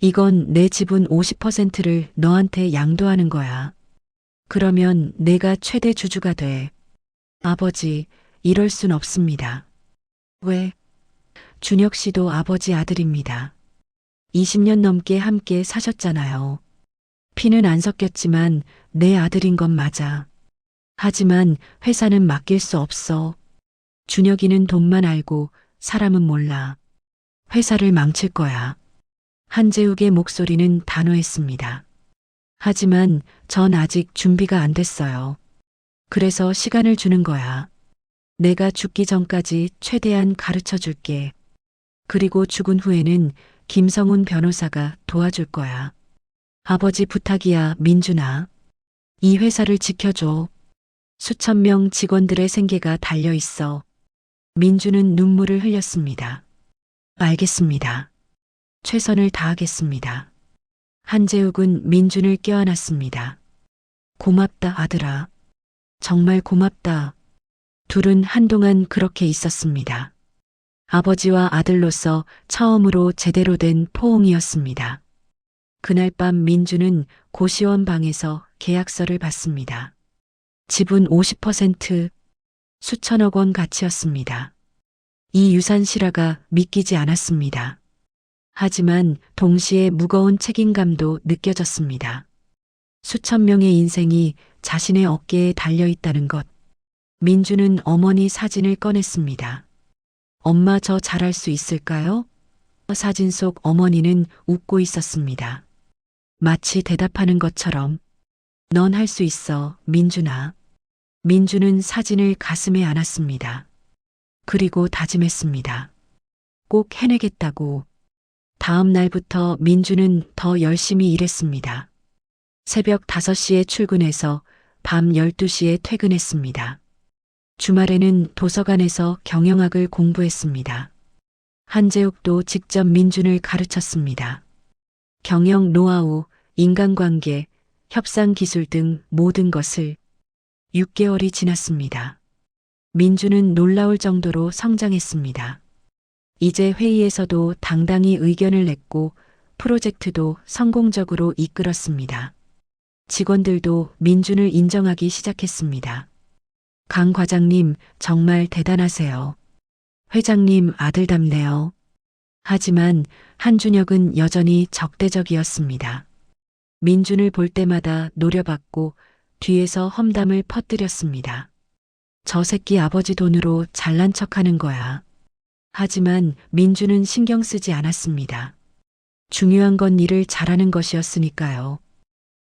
이건 내 지분 50%를 너한테 양도하는 거야. 그러면 내가 최대 주주가 돼. 아버지, 이럴 순 없습니다. 왜? 준혁 씨도 아버지 아들입니다. 20년 넘게 함께 사셨잖아요. 피는 안 섞였지만 내 아들인 건 맞아. 하지만 회사는 맡길 수 없어. 준혁이는 돈만 알고 사람은 몰라. 회사를 망칠 거야. 한재욱의 목소리는 단호했습니다. 하지만 전 아직 준비가 안 됐어요. 그래서 시간을 주는 거야. 내가 죽기 전까지 최대한 가르쳐 줄게. 그리고 죽은 후에는 김성훈 변호사가 도와줄 거야. 아버지 부탁이야, 민준아. 이 회사를 지켜줘. 수천 명 직원들의 생계가 달려 있어. 민주는 눈물을 흘렸습니다. 알겠습니다. 최선을 다하겠습니다. 한재욱은 민준을 껴안았습니다. 고맙다, 아들아. 정말 고맙다. 둘은 한동안 그렇게 있었습니다. 아버지와 아들로서 처음으로 제대로 된 포옹이었습니다. 그날 밤 민주는 고시원 방에서 계약서를 받습니다. 지분 50%, 수천억 원 가치였습니다. 이 유산 실화가 믿기지 않았습니다. 하지만 동시에 무거운 책임감도 느껴졌습니다. 수천 명의 인생이 자신의 어깨에 달려 있다는 것. 민주는 어머니 사진을 꺼냈습니다. 엄마 저 잘할 수 있을까요? 사진 속 어머니는 웃고 있었습니다. 마치 대답하는 것처럼 넌 할 수 있어, 민준아. 민주는 사진을 가슴에 안았습니다. 그리고 다짐했습니다. 꼭 해내겠다고. 다음 날부터 민주는 더 열심히 일했습니다. 새벽 5시에 출근해서 밤 12시에 퇴근했습니다. 주말에는 도서관에서 경영학을 공부했습니다. 한재욱도 직접 민준을 가르쳤습니다. 경영 노하우, 인간관계, 협상 기술 등 모든 것을. 6개월이 지났습니다. 민준은 놀라울 정도로 성장했습니다. 이제 회의에서도 당당히 의견을 냈고 프로젝트도 성공적으로 이끌었습니다. 직원들도 민준을 인정하기 시작했습니다. 강 과장님 정말 대단하세요. 회장님 아들답네요. 하지만 한준혁은 여전히 적대적이었습니다. 민준을 볼 때마다 노려봤고 뒤에서 험담을 퍼뜨렸습니다. 저 새끼 아버지 돈으로 잘난 척하는 거야. 하지만 민준은 신경 쓰지 않았습니다. 중요한 건 일을 잘하는 것이었으니까요.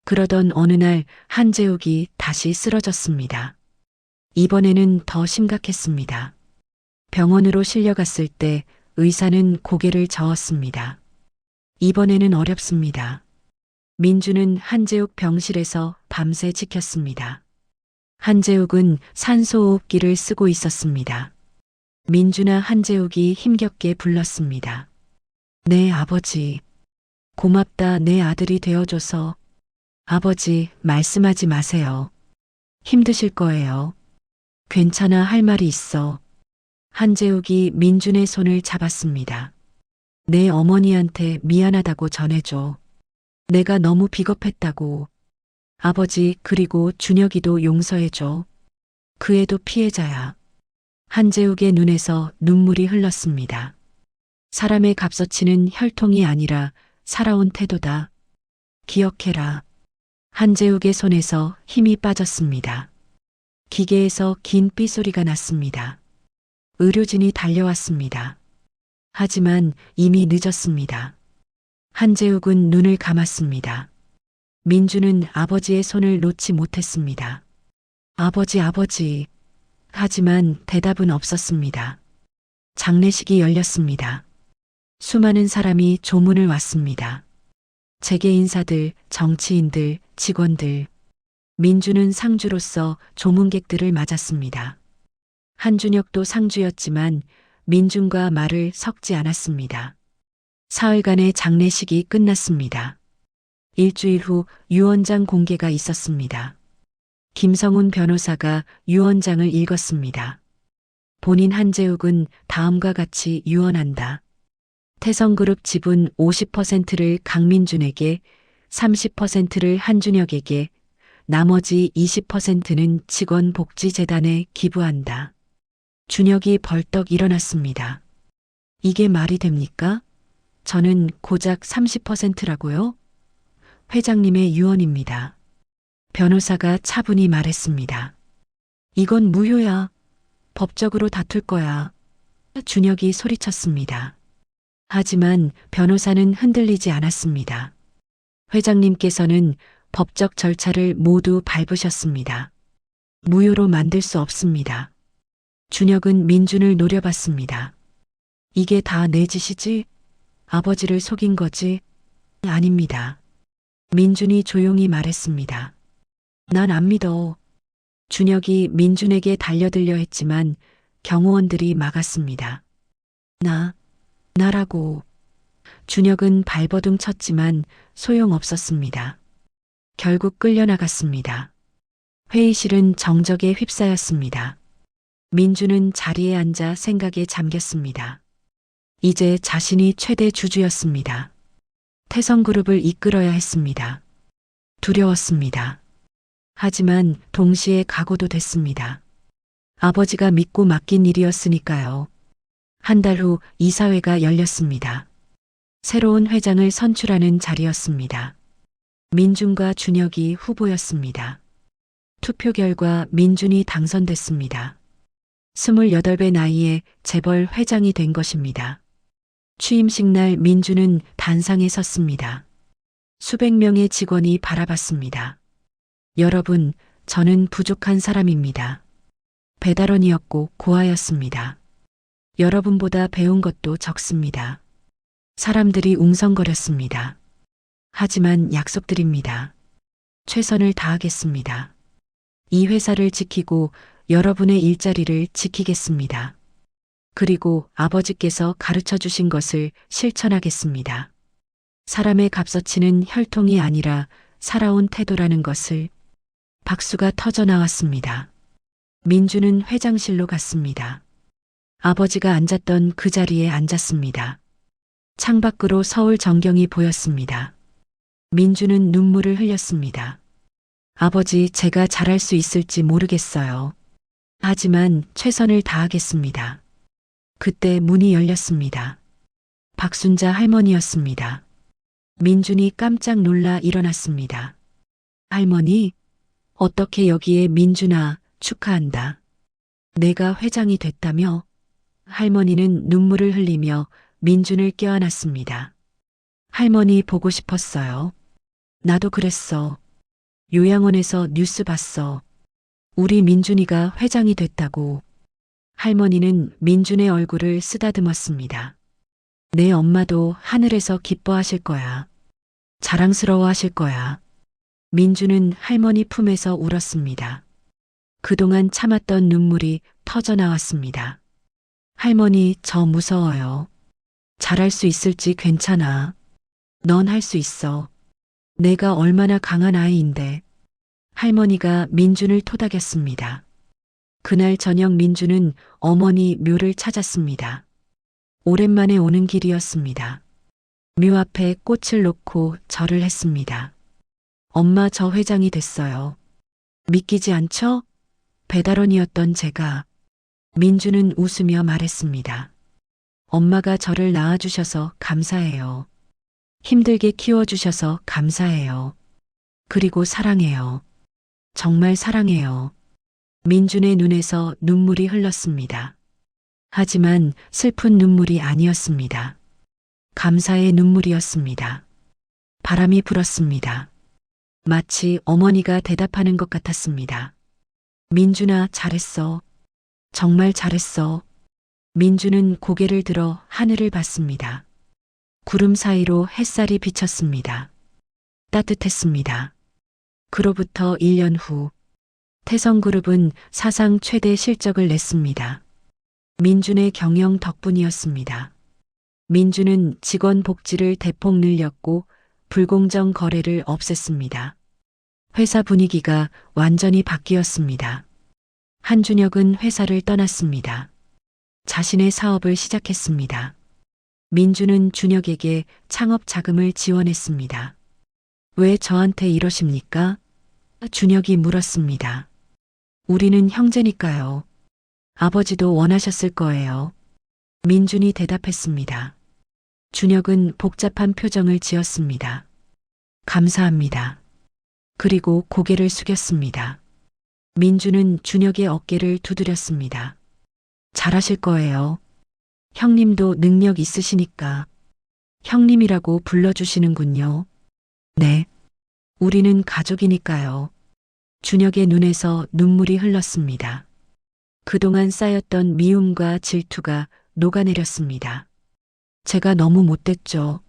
그러던 어느 날 한재욱이 다시 쓰러졌습니다. 이번에는 더 심각했습니다. 병원으로 실려갔을 때 의사는 고개를 저었습니다. 이번에는 어렵습니다. 민주는 한재욱 병실에서 밤새 지켰습니다. 한재욱은 산소호흡기를 쓰고 있었습니다. 민주나 한재욱이 힘겹게 불렀습니다. 네, 아버지. 고맙다, 내 아들이 되어줘서. 아버지, 말씀하지 마세요. 힘드실 거예요. 괜찮아, 할 말이 있어. 한재욱이 민준의 손을 잡았습니다. 내 어머니한테 미안하다고 전해줘. 내가 너무 비겁했다고. 아버지, 그리고 준혁이도 용서해줘. 그 애도 피해자야. 한재욱의 눈에서 눈물이 흘렀습니다. 사람의 값어치는 혈통이 아니라 살아온 태도다. 기억해라. 한재욱의 손에서 힘이 빠졌습니다. 기계에서 긴 삐소리가 났습니다. 의료진이 달려왔습니다. 하지만 이미 늦었습니다. 한재욱은 눈을 감았습니다. 민주는 아버지의 손을 놓지 못했습니다. 아버지. 하지만 대답은 없었습니다. 장례식이 열렸습니다. 수많은 사람이 조문을 왔습니다. 재계 인사들, 정치인들, 직원들. 민주는 상주로서 조문객들을 맞았습니다. 한준혁도 상주였지만 민준과 말을 섞지 않았습니다. 사흘간의 장례식이 끝났습니다. 일주일 후 유언장 공개가 있었습니다. 김성훈 변호사가 유언장을 읽었습니다. 본인 한재욱은 다음과 같이 유언한다. 태성그룹 지분 50%를 강민준에게, 30%를 한준혁에게, 나머지 20%는 직원복지재단에 기부한다. 준혁이 벌떡 일어났습니다. 이게 말이 됩니까? 저는 고작 30%라고요? 회장님의 유언입니다. 변호사가 차분히 말했습니다. 이건 무효야. 법적으로 다툴 거야. 준혁이 소리쳤습니다. 하지만 변호사는 흔들리지 않았습니다. 회장님께서는 법적 절차를 모두 밟으셨습니다. 무효로 만들 수 없습니다. 준혁은 민준을 노려봤습니다. 이게 다 내 짓이지? 아버지를 속인 거지? 아닙니다. 민준이 조용히 말했습니다. 난 안 믿어. 준혁이 민준에게 달려들려 했지만 경호원들이 막았습니다. 나라고. 준혁은 발버둥 쳤지만 소용없었습니다. 결국 끌려나갔습니다. 회의실은 정적에 휩싸였습니다. 민주는 자리에 앉아 생각에 잠겼습니다. 이제 자신이 최대 주주였습니다. 태성그룹을 이끌어야 했습니다. 두려웠습니다. 하지만 동시에 각오도 됐습니다. 아버지가 믿고 맡긴 일이었으니까요. 한 달 후 이사회가 열렸습니다. 새로운 회장을 선출하는 자리였습니다. 민준과 준혁이 후보였습니다. 투표 결과 민준이 당선됐습니다. 28배 나이에 재벌 회장이 된 것입니다. 취임식 날 민준은 단상에 섰습니다. 수백 명의 직원이 바라봤습니다. 여러분, 저는 부족한 사람입니다. 배달원이었고 고아였습니다. 여러분보다 배운 것도 적습니다. 사람들이 웅성거렸습니다. 하지만 약속드립니다. 최선을 다하겠습니다. 이 회사를 지키고 여러분의 일자리를 지키겠습니다. 그리고 아버지께서 가르쳐 주신 것을 실천하겠습니다. 사람의 값어치는 혈통이 아니라 살아온 태도라는 것을. 박수가 터져 나왔습니다. 민주는 회장실로 갔습니다. 아버지가 앉았던 그 자리에 앉았습니다. 창밖으로 서울 전경이 보였습니다. 민주는 눈물을 흘렸습니다. 아버지, 제가 잘할 수 있을지 모르겠어요. 하지만 최선을 다하겠습니다. 그때 문이 열렸습니다. 박순자 할머니였습니다. 민준이 깜짝 놀라 일어났습니다. 할머니, 어떻게 여기에. 민준아, 축하한다. 내가 회장이 됐다며? 할머니는 눈물을 흘리며 민준을 껴안았습니다. 할머니 보고 싶었어요. 나도 그랬어. 요양원에서 뉴스 봤어. 우리 민준이가 회장이 됐다고. 할머니는 민준의 얼굴을 쓰다듬었습니다. 내 엄마도 하늘에서 기뻐하실 거야. 자랑스러워 하실 거야. 민준은 할머니 품에서 울었습니다. 그동안 참았던 눈물이 터져 나왔습니다. 할머니, 저 무서워요. 잘할 수 있을지. 괜찮아. 넌 할 수 있어. 내가 얼마나 강한 아이인데. 할머니가 민준을 토닥였습니다. 그날 저녁 민준은 어머니 묘를 찾았습니다. 오랜만에 오는 길이었습니다. 묘 앞에 꽃을 놓고 절을 했습니다. 엄마, 저 회장이 됐어요. 믿기지 않죠? 배달원이었던 제가. 민준은 웃으며 말했습니다. 엄마가 저를 낳아주셔서 감사해요. 힘들게 키워주셔서 감사해요. 그리고 사랑해요. 정말 사랑해요. 민준의 눈에서 눈물이 흘렀습니다. 하지만 슬픈 눈물이 아니었습니다. 감사의 눈물이었습니다. 바람이 불었습니다. 마치 어머니가 대답하는 것 같았습니다. 민준아, 잘했어. 정말 잘했어. 민준은 고개를 들어 하늘을 봤습니다. 구름 사이로 햇살이 비쳤습니다. 따뜻했습니다. 그로부터 1년 후, 태성그룹은 사상 최대 실적을 냈습니다. 민준의 경영 덕분이었습니다. 민준은 직원 복지를 대폭 늘렸고 불공정 거래를 없앴습니다. 회사 분위기가 완전히 바뀌었습니다. 한준혁은 회사를 떠났습니다. 자신의 사업을 시작했습니다. 민준은 준혁에게 창업 자금을 지원했습니다. 왜 저한테 이러십니까? 준혁이 물었습니다. 우리는 형제니까요. 아버지도 원하셨을 거예요. 민준이 대답했습니다. 준혁은 복잡한 표정을 지었습니다. 감사합니다. 그리고 고개를 숙였습니다. 민준은 준혁의 어깨를 두드렸습니다. 잘하실 거예요. 형님도 능력 있으시니까. 형님이라고 불러주시는군요. 네. 우리는 가족이니까요. 준혁의 눈에서 눈물이 흘렀습니다. 그동안 쌓였던 미움과 질투가 녹아내렸습니다. 제가 너무 못됐죠.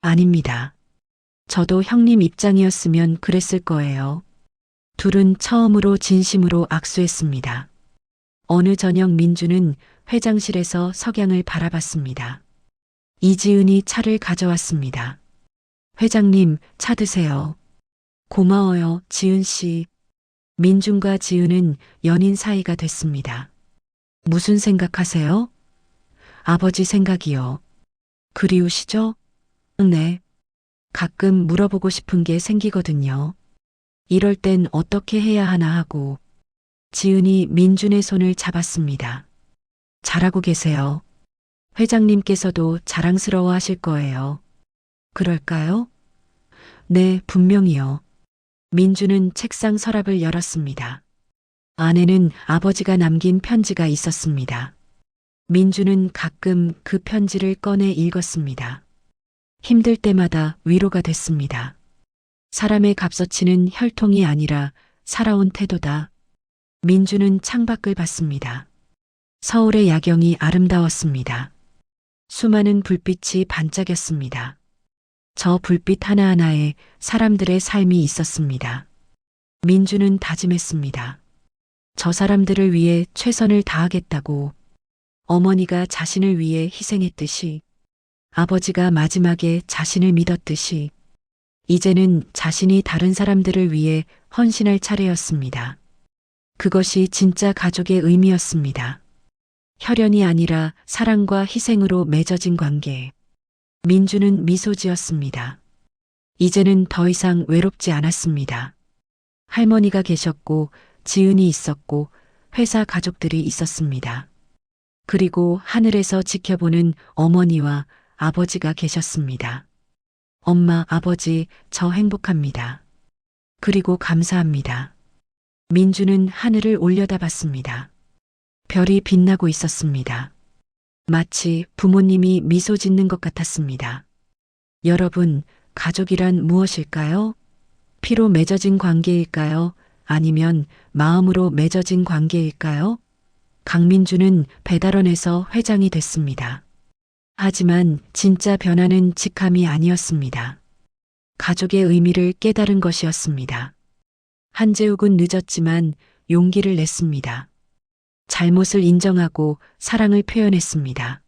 아닙니다. 저도 형님 입장이었으면 그랬을 거예요. 둘은 처음으로 진심으로 악수했습니다. 어느 저녁 민주는 회장실에서 석양을 바라봤습니다. 이지은이 차를 가져왔습니다. 회장님, 차 드세요. 고마워요, 지은 씨. 민준과 지은은 연인 사이가 됐습니다. 무슨 생각하세요? 아버지 생각이요. 그리우시죠? 네. 가끔 물어보고 싶은 게 생기거든요. 이럴 땐 어떻게 해야 하나 하고. 지은이 민준의 손을 잡았습니다. 잘하고 계세요. 회장님께서도 자랑스러워 하실 거예요. 그럴까요? 네, 분명히요. 민주는 책상 서랍을 열었습니다. 안에는 아버지가 남긴 편지가 있었습니다. 민주는 가끔 그 편지를 꺼내 읽었습니다. 힘들 때마다 위로가 됐습니다. 사람의 값어치는 혈통이 아니라 살아온 태도다. 민주는 창밖을 봤습니다. 서울의 야경이 아름다웠습니다. 수많은 불빛이 반짝였습니다. 저 불빛 하나하나에 사람들의 삶이 있었습니다. 민주는 다짐했습니다. 저 사람들을 위해 최선을 다하겠다고. 어머니가 자신을 위해 희생했듯이, 아버지가 마지막에 자신을 믿었듯이, 이제는 자신이 다른 사람들을 위해 헌신할 차례였습니다. 그것이 진짜 가족의 의미였습니다. 혈연이 아니라 사랑과 희생으로 맺어진 관계. 민주는 미소 지었습니다. 이제는 더 이상 외롭지 않았습니다. 할머니가 계셨고, 지은이 있었고, 회사 가족들이 있었습니다. 그리고 하늘에서 지켜보는 어머니와 아버지가 계셨습니다. 엄마, 아버지, 저 행복합니다. 그리고 감사합니다. 민주는 하늘을 올려다봤습니다. 별이 빛나고 있었습니다. 마치 부모님이 미소 짓는 것 같았습니다. 여러분, 가족이란 무엇일까요? 피로 맺어진 관계일까요? 아니면 마음으로 맺어진 관계일까요? 강민주는 배달원에서 회장이 됐습니다. 하지만 진짜 변화는 직함이 아니었습니다. 가족의 의미를 깨달은 것이었습니다. 한재욱은 늦었지만 용기를 냈습니다. 잘못을 인정하고 사랑을 표현했습니다.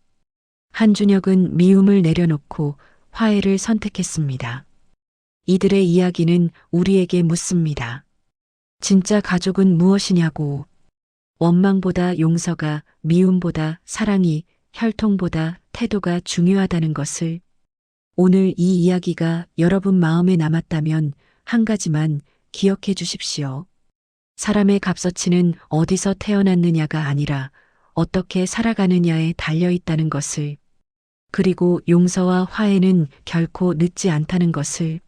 한준혁은 미움을 내려놓고 화해를 선택했습니다. 이들의 이야기는 우리에게 묻습니다. 진짜 가족은 무엇이냐고. 원망보다 용서가, 미움보다 사랑이, 혈통보다 태도가 중요하다는 것을. 오늘 이 이야기가 여러분 마음에 남았다면 한 가지만 기억해 주십시오. 사람의 값어치는 어디서 태어났느냐가 아니라 어떻게 살아가느냐에 달려 있다는 것을. 그리고 용서와 화해는 결코 늦지 않다는 것을.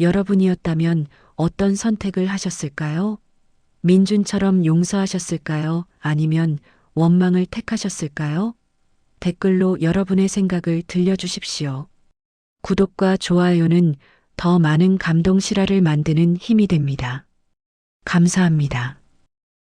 여러분이었다면 어떤 선택을 하셨을까요? 민준처럼 용서하셨을까요? 아니면 원망을 택하셨을까요? 댓글로 여러분의 생각을 들려주십시오. 구독과 좋아요는 더 많은 감동 실화를 만드는 힘이 됩니다. 감사합니다.